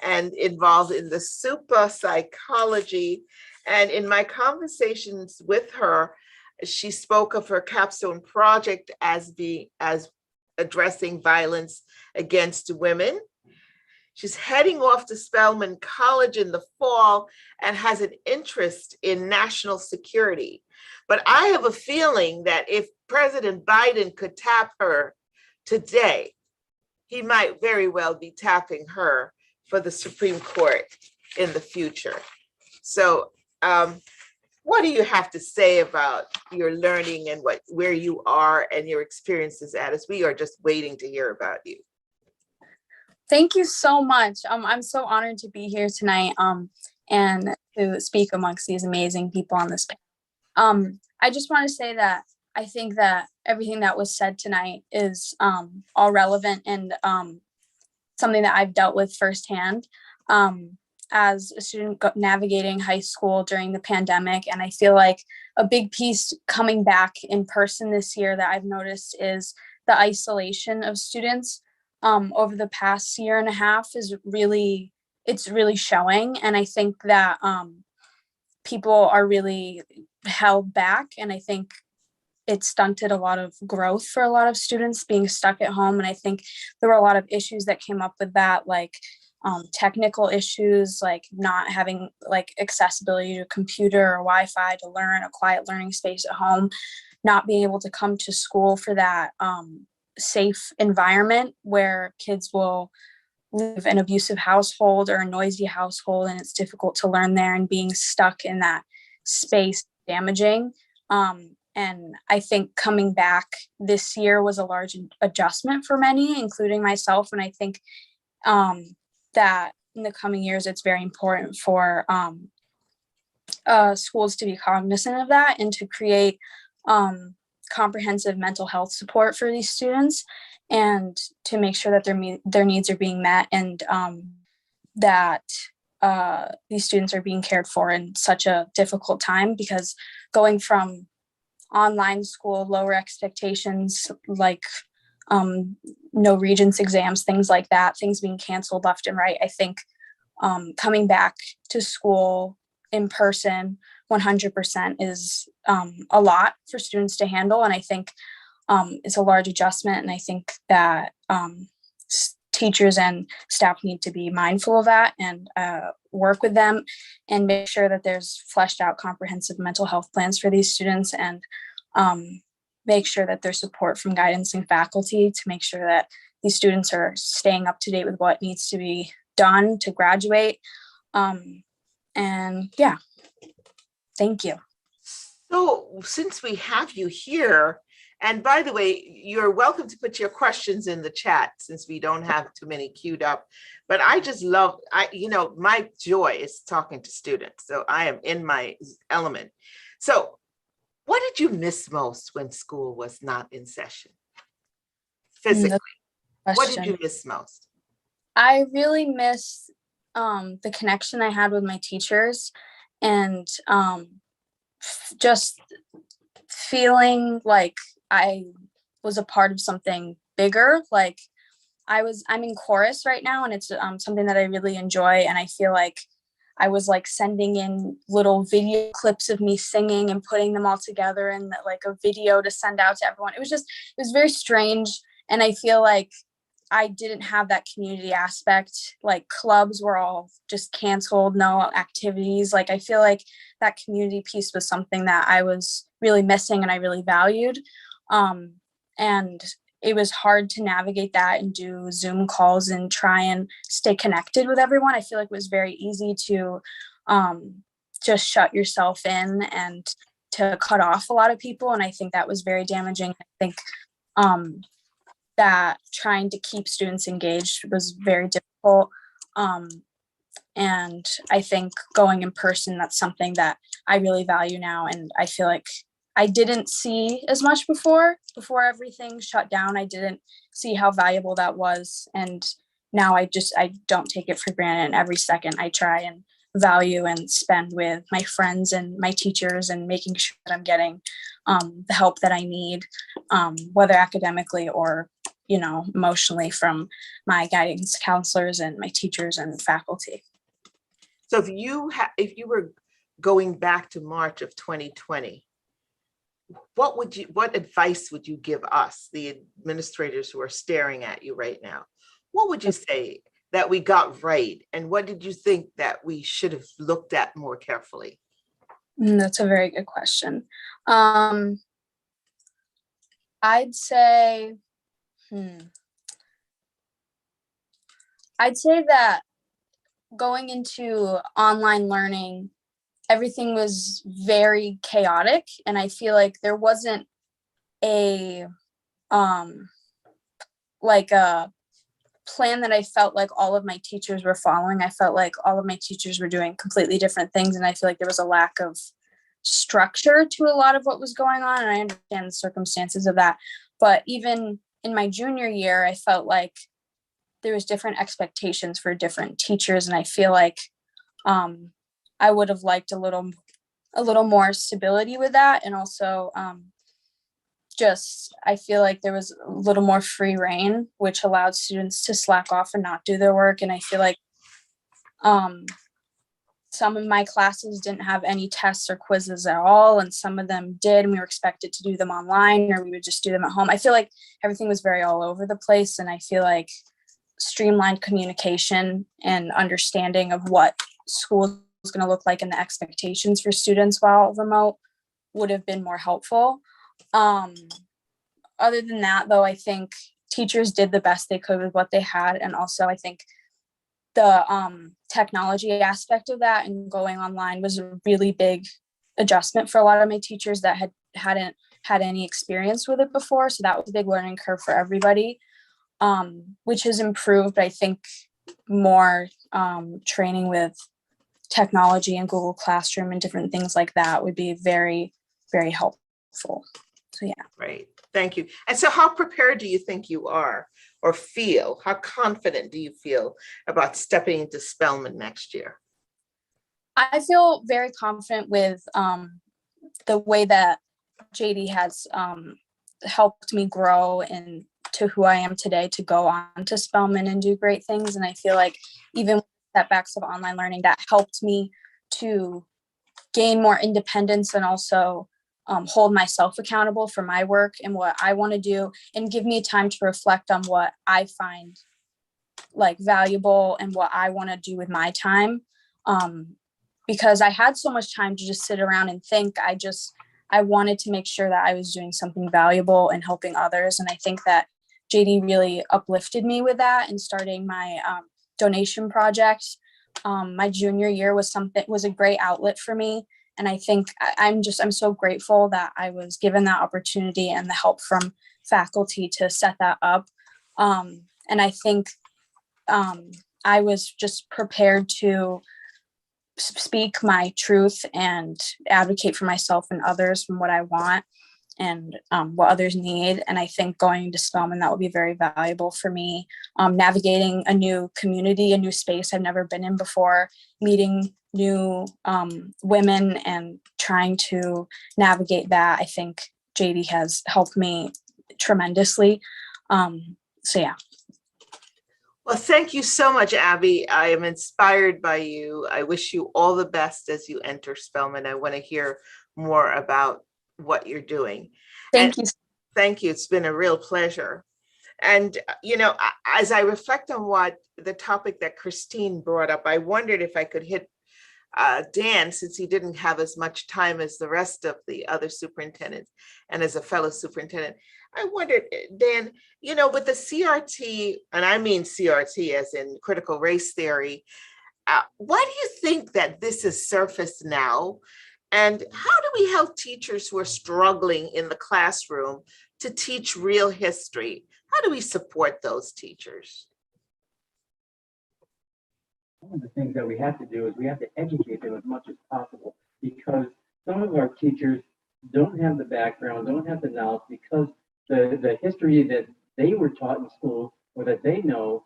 and involved in the super psychology. And in my conversations with her, she spoke of her capstone project as addressing violence against women. She's heading off to Spelman College in the fall and has an interest in national security. But I have a feeling that if President Biden could tap her today, he might very well be tapping her for the Supreme Court in the future. So what do you have to say about your learning and where you are and your experiences at us? We are just waiting to hear about you. Thank you so much. I'm so honored to be here tonight and to speak amongst these amazing people on this panel. I just want to say that I think that everything that was said tonight is all relevant and something that I've dealt with firsthand as a student navigating high school during the pandemic. And I feel like a big piece coming back in person this year that I've noticed is the isolation of students over the past year and a half is really showing. And I think that people are really held back. And I think it stunted a lot of growth for a lot of students being stuck at home. And I think there were a lot of issues that came up with that, like technical issues, like not having like accessibility to a computer or Wi-Fi to learn, a quiet learning space at home, not being able to come to school for that safe environment where kids will live in an abusive household or a noisy household and it's difficult to learn there, and being stuck in that space damaging. And I think coming back this year was a large adjustment for many, including myself. And I think that in the coming years, it's very important for schools to be cognizant of that and to create comprehensive mental health support for these students, and to make sure that their needs are being met, and that these students are being cared for in such a difficult time, because going from online school, lower expectations, like no Regents exams, things like that, things being canceled left and right. I think coming back to school in person 100% is a lot for students to handle. And I think it's a large adjustment. And I think that teachers and staff need to be mindful of that and work with them and make sure that there's fleshed out comprehensive mental health plans for these students, and make sure that there's support from guidance and faculty to make sure that these students are staying up to date with what needs to be done to graduate. And yeah, thank you. So since we have you here, and by the way, you're welcome to put your questions in the chat since we don't have too many queued up, but I just love, my joy is talking to students. So I am in my element. So what did you miss most when school was not in session? Physically, what did you miss most? I really miss the connection I had with my teachers, and just feeling like I was a part of something bigger. Like I'm in chorus right now, and it's something that I really enjoy. And I feel like I was like sending in little video clips of me singing and putting them all together in like a video to send out to everyone. It was very strange. And I feel like I didn't have that community aspect. Like clubs were all just canceled, no activities. Like I feel like that community piece was something that I was really missing and I really valued. And it was hard to navigate that and do Zoom calls and try and stay connected with everyone. I feel like it was very easy to just shut yourself in and to cut off a lot of people. And I think that was very damaging. I think that trying to keep students engaged was very difficult. And I think going in person, that's something that I really value now. And I feel like I didn't see as much before everything shut down. I didn't see how valuable that was. And now I don't take it for granted. And every second I try and value and spend with my friends and my teachers and making sure that I'm getting the help that I need, whether academically or, emotionally from my guidance counselors and my teachers and faculty. So if you were going back to March of 2020, what advice would you give us, the administrators who are staring at you right now? What would you say that we got right? And what did you think that we should have looked at more carefully? That's a very good question. I'd say that going into online learning, everything was very chaotic, and I feel like there wasn't a plan that I felt like all of my teachers were following. I felt like all of my teachers were doing completely different things, and I feel like there was a lack of structure to a lot of what was going on, and I understand the circumstances of that. But even in my junior year, I felt like there was different expectations for different teachers, and I feel like I would have liked a little more stability with that. And also I feel like there was a little more free reign, which allowed students to slack off and not do their work. And I feel like some of my classes didn't have any tests or quizzes at all, and some of them did, and we were expected to do them online, or we would just do them at home. I feel like everything was very all over the place, and I feel like streamlined communication and understanding of what school is going to look like and the expectations for students while remote would have been more helpful. Other than that, though, I think teachers did the best they could with what they had. And also, I think the technology aspect of that and going online was a really big adjustment for a lot of my teachers that hadn't had any experience with it before. So that was a big learning curve for everybody, which has improved. I think more training with technology and Google Classroom and different things like that would be very, very helpful. So yeah. Great, thank you. And so how prepared do you think you are or feel? How confident do you feel about stepping into Spelman next year? I feel very confident with the way that JD has helped me grow into who I am today to go on to Spelman and do great things. And I feel like even with setbacks of online learning, that helped me to gain more independence and also hold myself accountable for my work and what I want to do, and give me time to reflect on what I find like valuable and what I want to do with my time. Because I had so much time to just sit around and think, I wanted to make sure that I was doing something valuable and helping others. And I think that JD really uplifted me with that, and starting my donation project my junior year was a great outlet for me. And I think I'm so grateful that I was given that opportunity and the help from faculty to set that up. And I think I was just prepared to speak my truth and advocate for myself and others from what I want and what others need. And I think going to Spelman, that will be very valuable for me. Navigating a new community, a new space I've never been in before, meeting new women and trying to navigate that. I think JD has helped me tremendously. So yeah. Well, thank you so much, Abby. I am inspired by you. I wish you all the best as you enter Spelman. I want to hear more about what you're doing. Thank you. Thank you. It's been a real pleasure. And, you know, as I reflect on what the topic that Christine brought up, I wondered if I could hit Dan, since he didn't have as much time as the rest of the other superintendents and as a fellow superintendent. I wondered, Dan, you know, with the CRT, and I mean CRT as in critical race theory, why do you think that this is surfaced now? And how do we help teachers who are struggling in the classroom to teach real history? How do we support those teachers? One of the things that we have to do is we have to educate them as much as possible, because some of our teachers don't have the background, don't have the knowledge, because the history that they were taught in school or that they know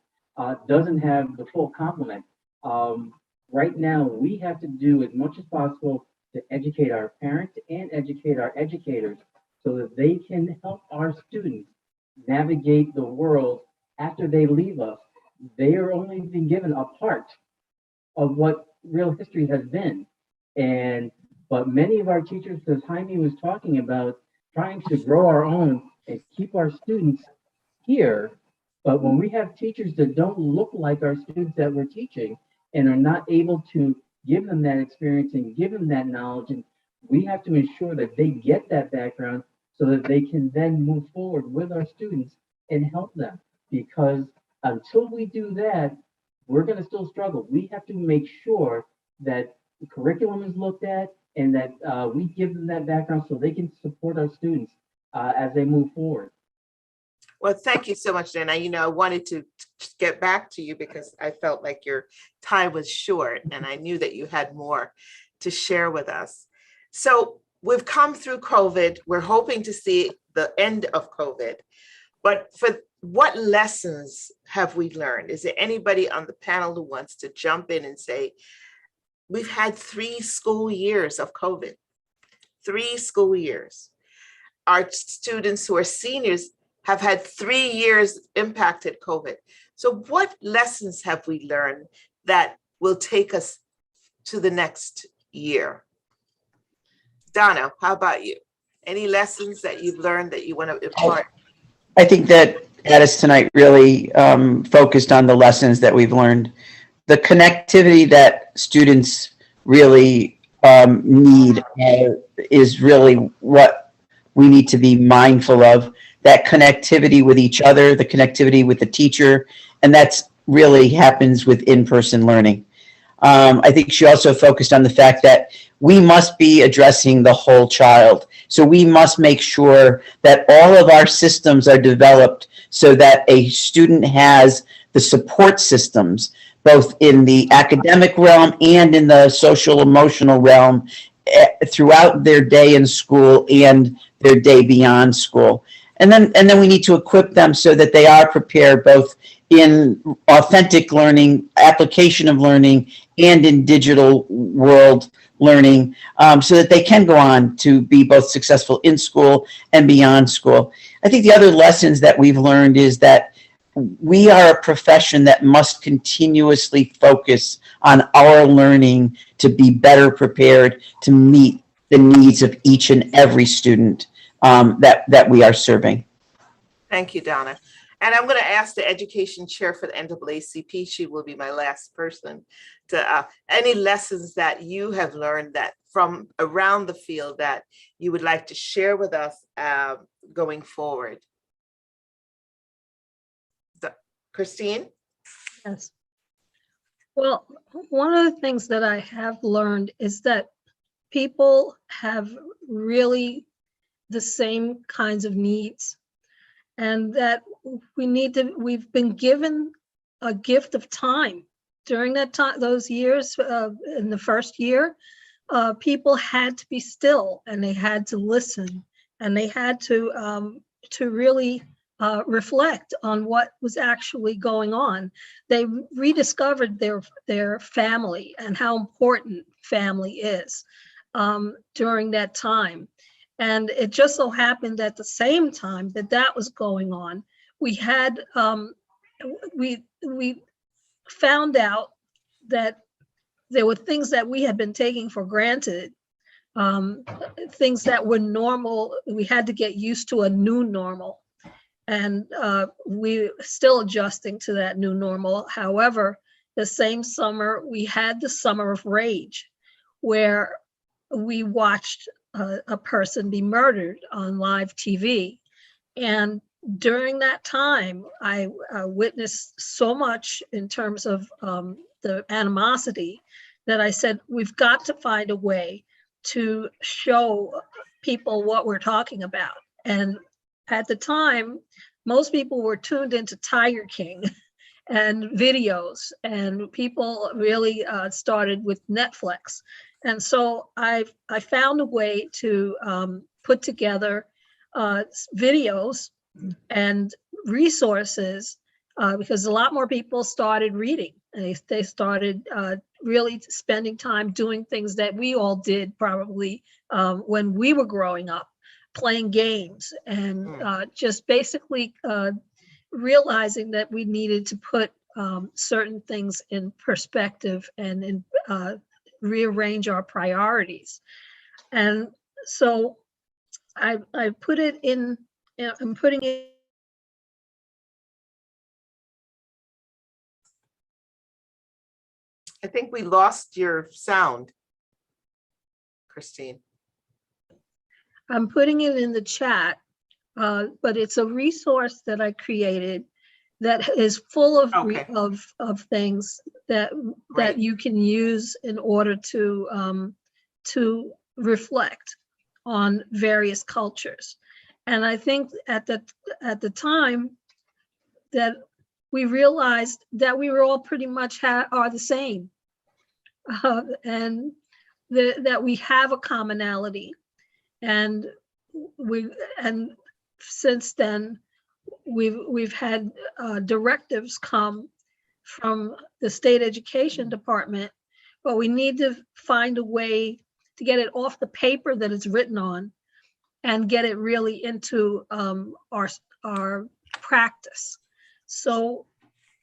doesn't have the full complement. Right now, we have to do as much as possible to educate our parents and educate our educators so that they can help our students navigate the world after they leave us. They are only being given a part of what real history has been. But many of our teachers, as Jaime was talking about, trying to grow our own and keep our students here. But when we have teachers that don't look like our students that we're teaching and are not able to give them that experience and give them that knowledge, and we have to ensure that they get that background so that they can then move forward with our students and help them. Because until we do that, we're going to still struggle. We have to make sure that the curriculum is looked at and that we give them that background so they can support our students as they move forward. Well, thank you so much, Dan. I wanted to get back to you because I felt like your time was short and I knew that you had more to share with us. So we've come through COVID. We're hoping to see the end of COVID. But for what lessons have we learned? Is there anybody on the panel who wants to jump in and say, we've had 3 school years of COVID, 3 school years. Our students who are seniors have had 3 years impacted COVID. So what lessons have we learned that will take us to the next year? Donna, how about you? Any lessons that you've learned that you want to impart? I think that at us tonight really focused on the lessons that we've learned. The connectivity that students really need is really what we need to be mindful of. That connectivity with each other, the connectivity with the teacher, and that's really happens with in-person learning. I think she also focused on the fact that we must be addressing the whole child. So we must make sure that all of our systems are developed so that a student has the support systems, both in the academic realm and in the social emotional realm, throughout their day in school and their day beyond school. And then we need to equip them so that they are prepared both in authentic learning, application of learning, and in digital world learning, so that they can go on to be both successful in school and beyond school. I think the other lessons that we've learned is that we are a profession that must continuously focus on our learning to be better prepared to meet the needs of each and every student that we are serving. Thank you, Donna. And I'm going to ask the education chair for the NAACP. She will be my last person to any lessons that you have learned that from around the field that you would like to share with us going forward. Christine? Yes. Well, one of the things that I have learned is that people have really the same kinds of needs, and that we've been given a gift of time. During that time, those years, in the first year, people had to be still, and they had to listen, and they had to really reflect on what was actually going on. They rediscovered their family and how important family is during that time. And it just so happened at the same time that that was going on, we had we found out that there were things that we had been taking for granted, things that were normal. We had to get used to a new normal, and we're still adjusting to that new normal. However, the same summer, we had the Summer of Rage, where we watched a person be murdered on live TV. And during that time, I witnessed so much in terms of the animosity that I said, we've got to find a way to show people what we're talking about. And at the time, most people were tuned into Tiger King and videos, and people really started with Netflix. And so I found a way to put together videos and resources because a lot more people started reading. They started really spending time doing things that we all did probably when we were growing up, playing games, and just basically realizing that we needed to put certain things in perspective and rearrange our priorities. And so I put it in, I'm putting it. I think we lost your sound, Christine. I'm putting it in the chat, but it's a resource that I created that is full of of things that that you can use in order to reflect on various cultures. And I think at the time that we realized that we were all pretty much are the same, and that we have a commonality, and since then we've had directives come from the state education department, but we need to find a way to get it off the paper that it's written on and get it really into our practice. So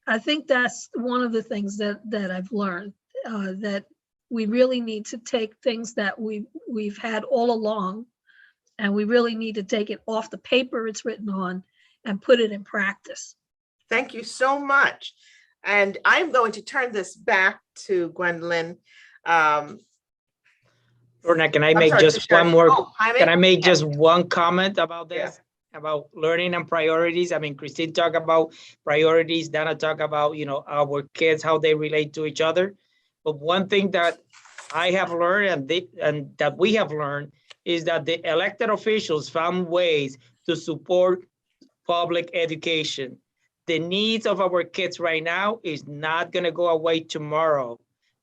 I think that's one of the things that I've learned, that we really need to take things that we've had all along, and we really need to take it off the paper it's written on and put it in practice. Thank you so much. And I'm going to turn this back to Gwendolyn. Lorna, can I I'm make sorry, just to Sherry. one more? Oh, Jaime? Can I make Yeah. just one comment about Yeah. this? About learning and priorities. I mean, Christine talked about priorities. Dana talked about, you know, our kids, how they relate to each other. But one thing that I have learned and that we have learned is that the elected officials found ways to support public education. The needs of our kids right now is not going to go away tomorrow.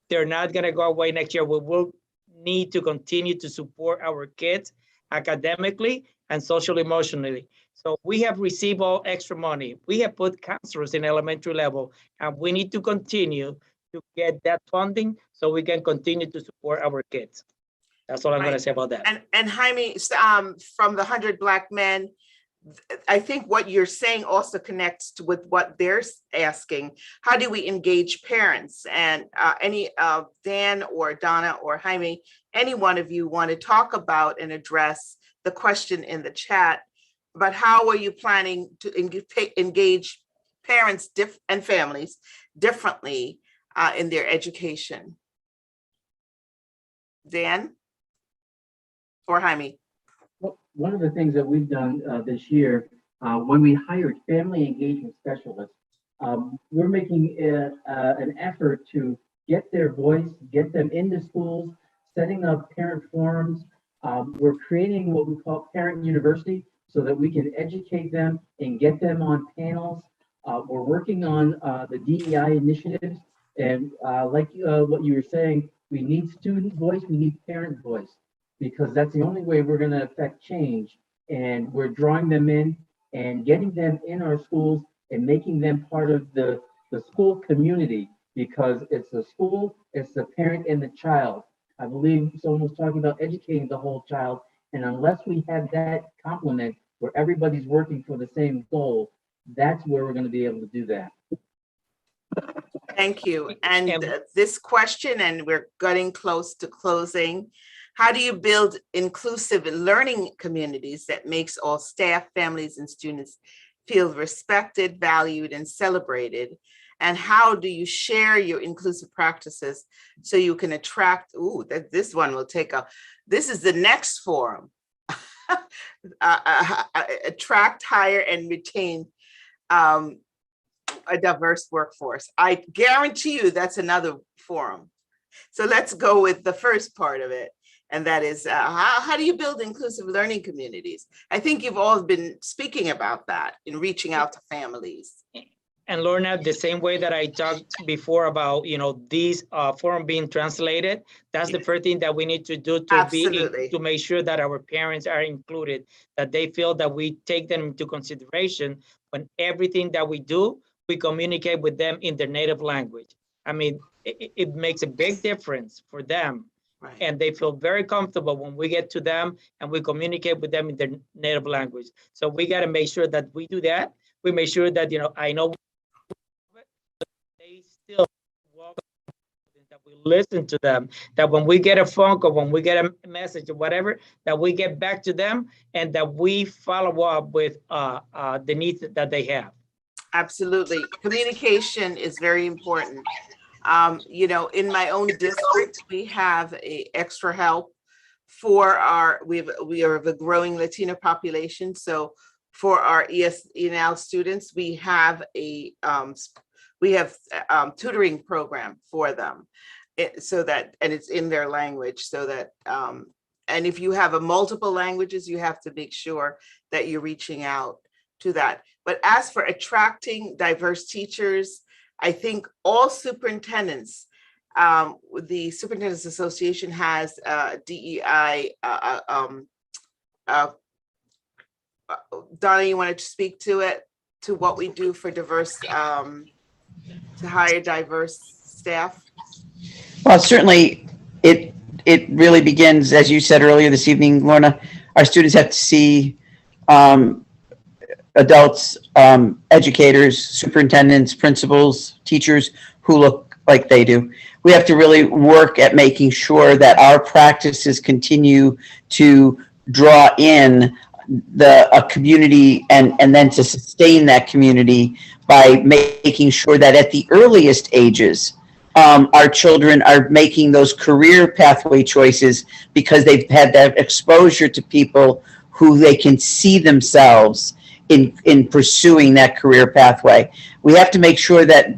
They're not going to go away next year. We will need to continue to support our kids academically and social emotionally. So we have received all extra money. We have put counselors in elementary level, and we need to continue to get that funding so we can continue to support our kids. That's all I'm going to say about that. And Jaime, from the 100 Black Men, I think what you're saying also connects with what they're asking. How do we engage parents? And any Dan or Donna or Jaime, any one of you want to talk about and address the question in the chat, but how are you planning to engage parents and families differently in their education? Dan or Jaime? Well, one of the things that we've done this year, when we hired family engagement specialists, we're making an effort to get their voice, get them into schools, setting up parent forums. We're creating what we call Parent University so that we can educate them and get them on panels. We're working on the DEI initiatives. And like what you were saying, we need student voice, we need parent voice, because that's the only way we're going to affect change. And we're drawing them in and getting them in our schools and making them part of the school community, because it's the school, it's the parent and the child. I believe someone was talking about educating the whole child. And unless we have that complement where everybody's working for the same goal, that's where we're going to be able to do that. Thank you. And this question, and we're getting close to closing. How do you build inclusive learning communities that makes all staff, families, and students feel respected, valued, and celebrated? And how do you share your inclusive practices so you can attract, this one will take a, this is the next forum. Attract, hire, and retain a diverse workforce. I guarantee you that's another forum. So let's go with the first part of it. And that is, how do you build inclusive learning communities? I think you've all been speaking about that in reaching out to families. And Lorna, the same way that I talked before about, you know, these forum being translated, that's the first thing that we need to do to make sure that our parents are included, that they feel that we take them into consideration when everything that we do, we communicate with them in their native language. I mean, it makes a big difference for them. Right. And they feel very comfortable when we get to them and we communicate with them in their native language. So we got to make sure that we do that. We make sure that, you know, I know they still walk, that we listen to them, that when we get a phone call, when we get a message or whatever, that we get back to them and that we follow up with the needs that they have. Absolutely. Communication is very important. You know, in my own district, we have extra help for we are the growing Latino population. So for our ESL students, we have a tutoring program for them, so that, and it's in their language, so that and if you have multiple languages, you have to make sure that you're reaching out to that. But as for attracting diverse teachers, I think all superintendents, the Superintendents Association has DEI. Donna, you wanted to speak to it, to what we do for diverse, to hire diverse staff? Well, certainly it really begins, as you said earlier this evening, Lorna, our students have to see adults, educators, superintendents, principals, teachers who look like they do. We have to really work at making sure that our practices continue to draw in a community and then to sustain that community by making sure that at the earliest ages, our children are making those career pathway choices because they've had that exposure to people who they can see themselves in pursuing that career pathway. We have to make sure that,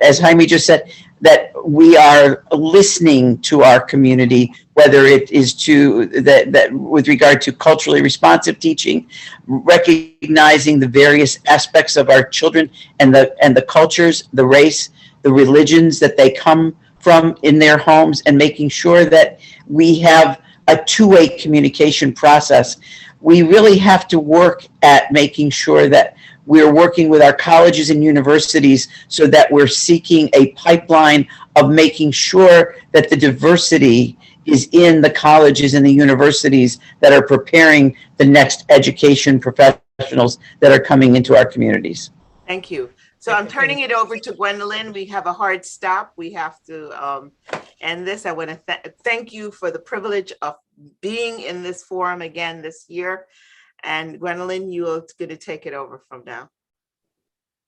as Jaime just said, that we are listening to our community, whether it is to that with regard to culturally responsive teaching, recognizing the various aspects of our children and the cultures, the race, the religions that they come from in their homes, and making sure that we have a two-way communication process. We really have to work at making sure that we're working with our colleges and universities so that we're seeking a pipeline of making sure that the diversity is in the colleges and the universities that are preparing the next education professionals that are coming into our communities. Thank you. So I'm turning it over to Gwendolyn. We have a hard stop. We have to end this. I want to thank you for the privilege of being in this forum again this year. And Gwendolyn, you are going to take it over from now.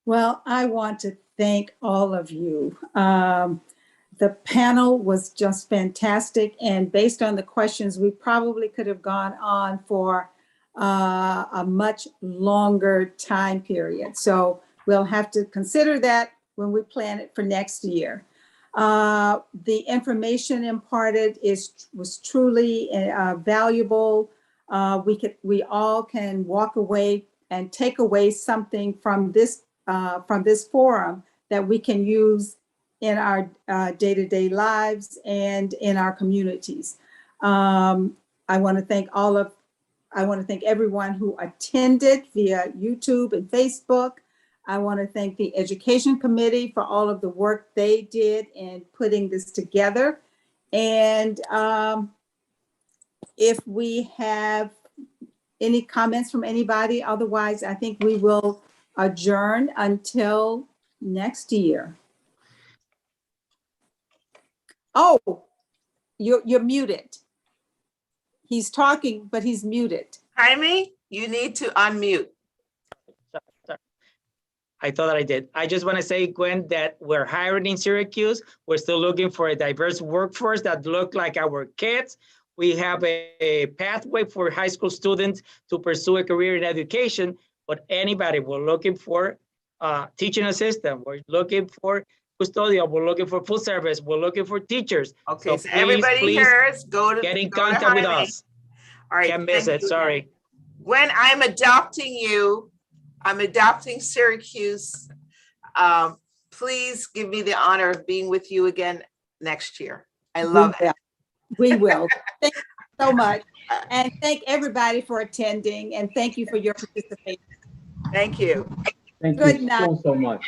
Well, I want to thank all of you. The panel was just fantastic. And based on the questions, we probably could have gone on for a much longer time period. So we'll have to consider that when we plan it for next year. The information imparted was truly valuable. We all can walk away and take away something from this forum that we can use in our day-to-day lives and in our communities. I want to thank everyone who attended via YouTube and Facebook. I want to thank the Education Committee for all of the work they did in putting this together. And if we have any comments from anybody, otherwise, I think we will adjourn until next year. Oh, you're muted. He's talking, but he's muted. Jaime, you need to unmute. Sorry. I thought that I did. I just want to say, Gwen, that we're hiring in Syracuse. We're still looking for a diverse workforce that look like our kids. We have a pathway for high school students to pursue a career in education, but anybody, we're looking for teaching assistant. We're looking for custodial. We're looking for food service. We're looking for teachers. Okay, so everybody hears, get in contact with us. All right. Can't miss it, sorry. When I'm adopting you, I'm adopting Syracuse. Please give me the honor of being with you again next year. I love it. We will. Thank you so much. And thank everybody for attending, and thank you for your participation. Thank you. Thank Good you night. so much.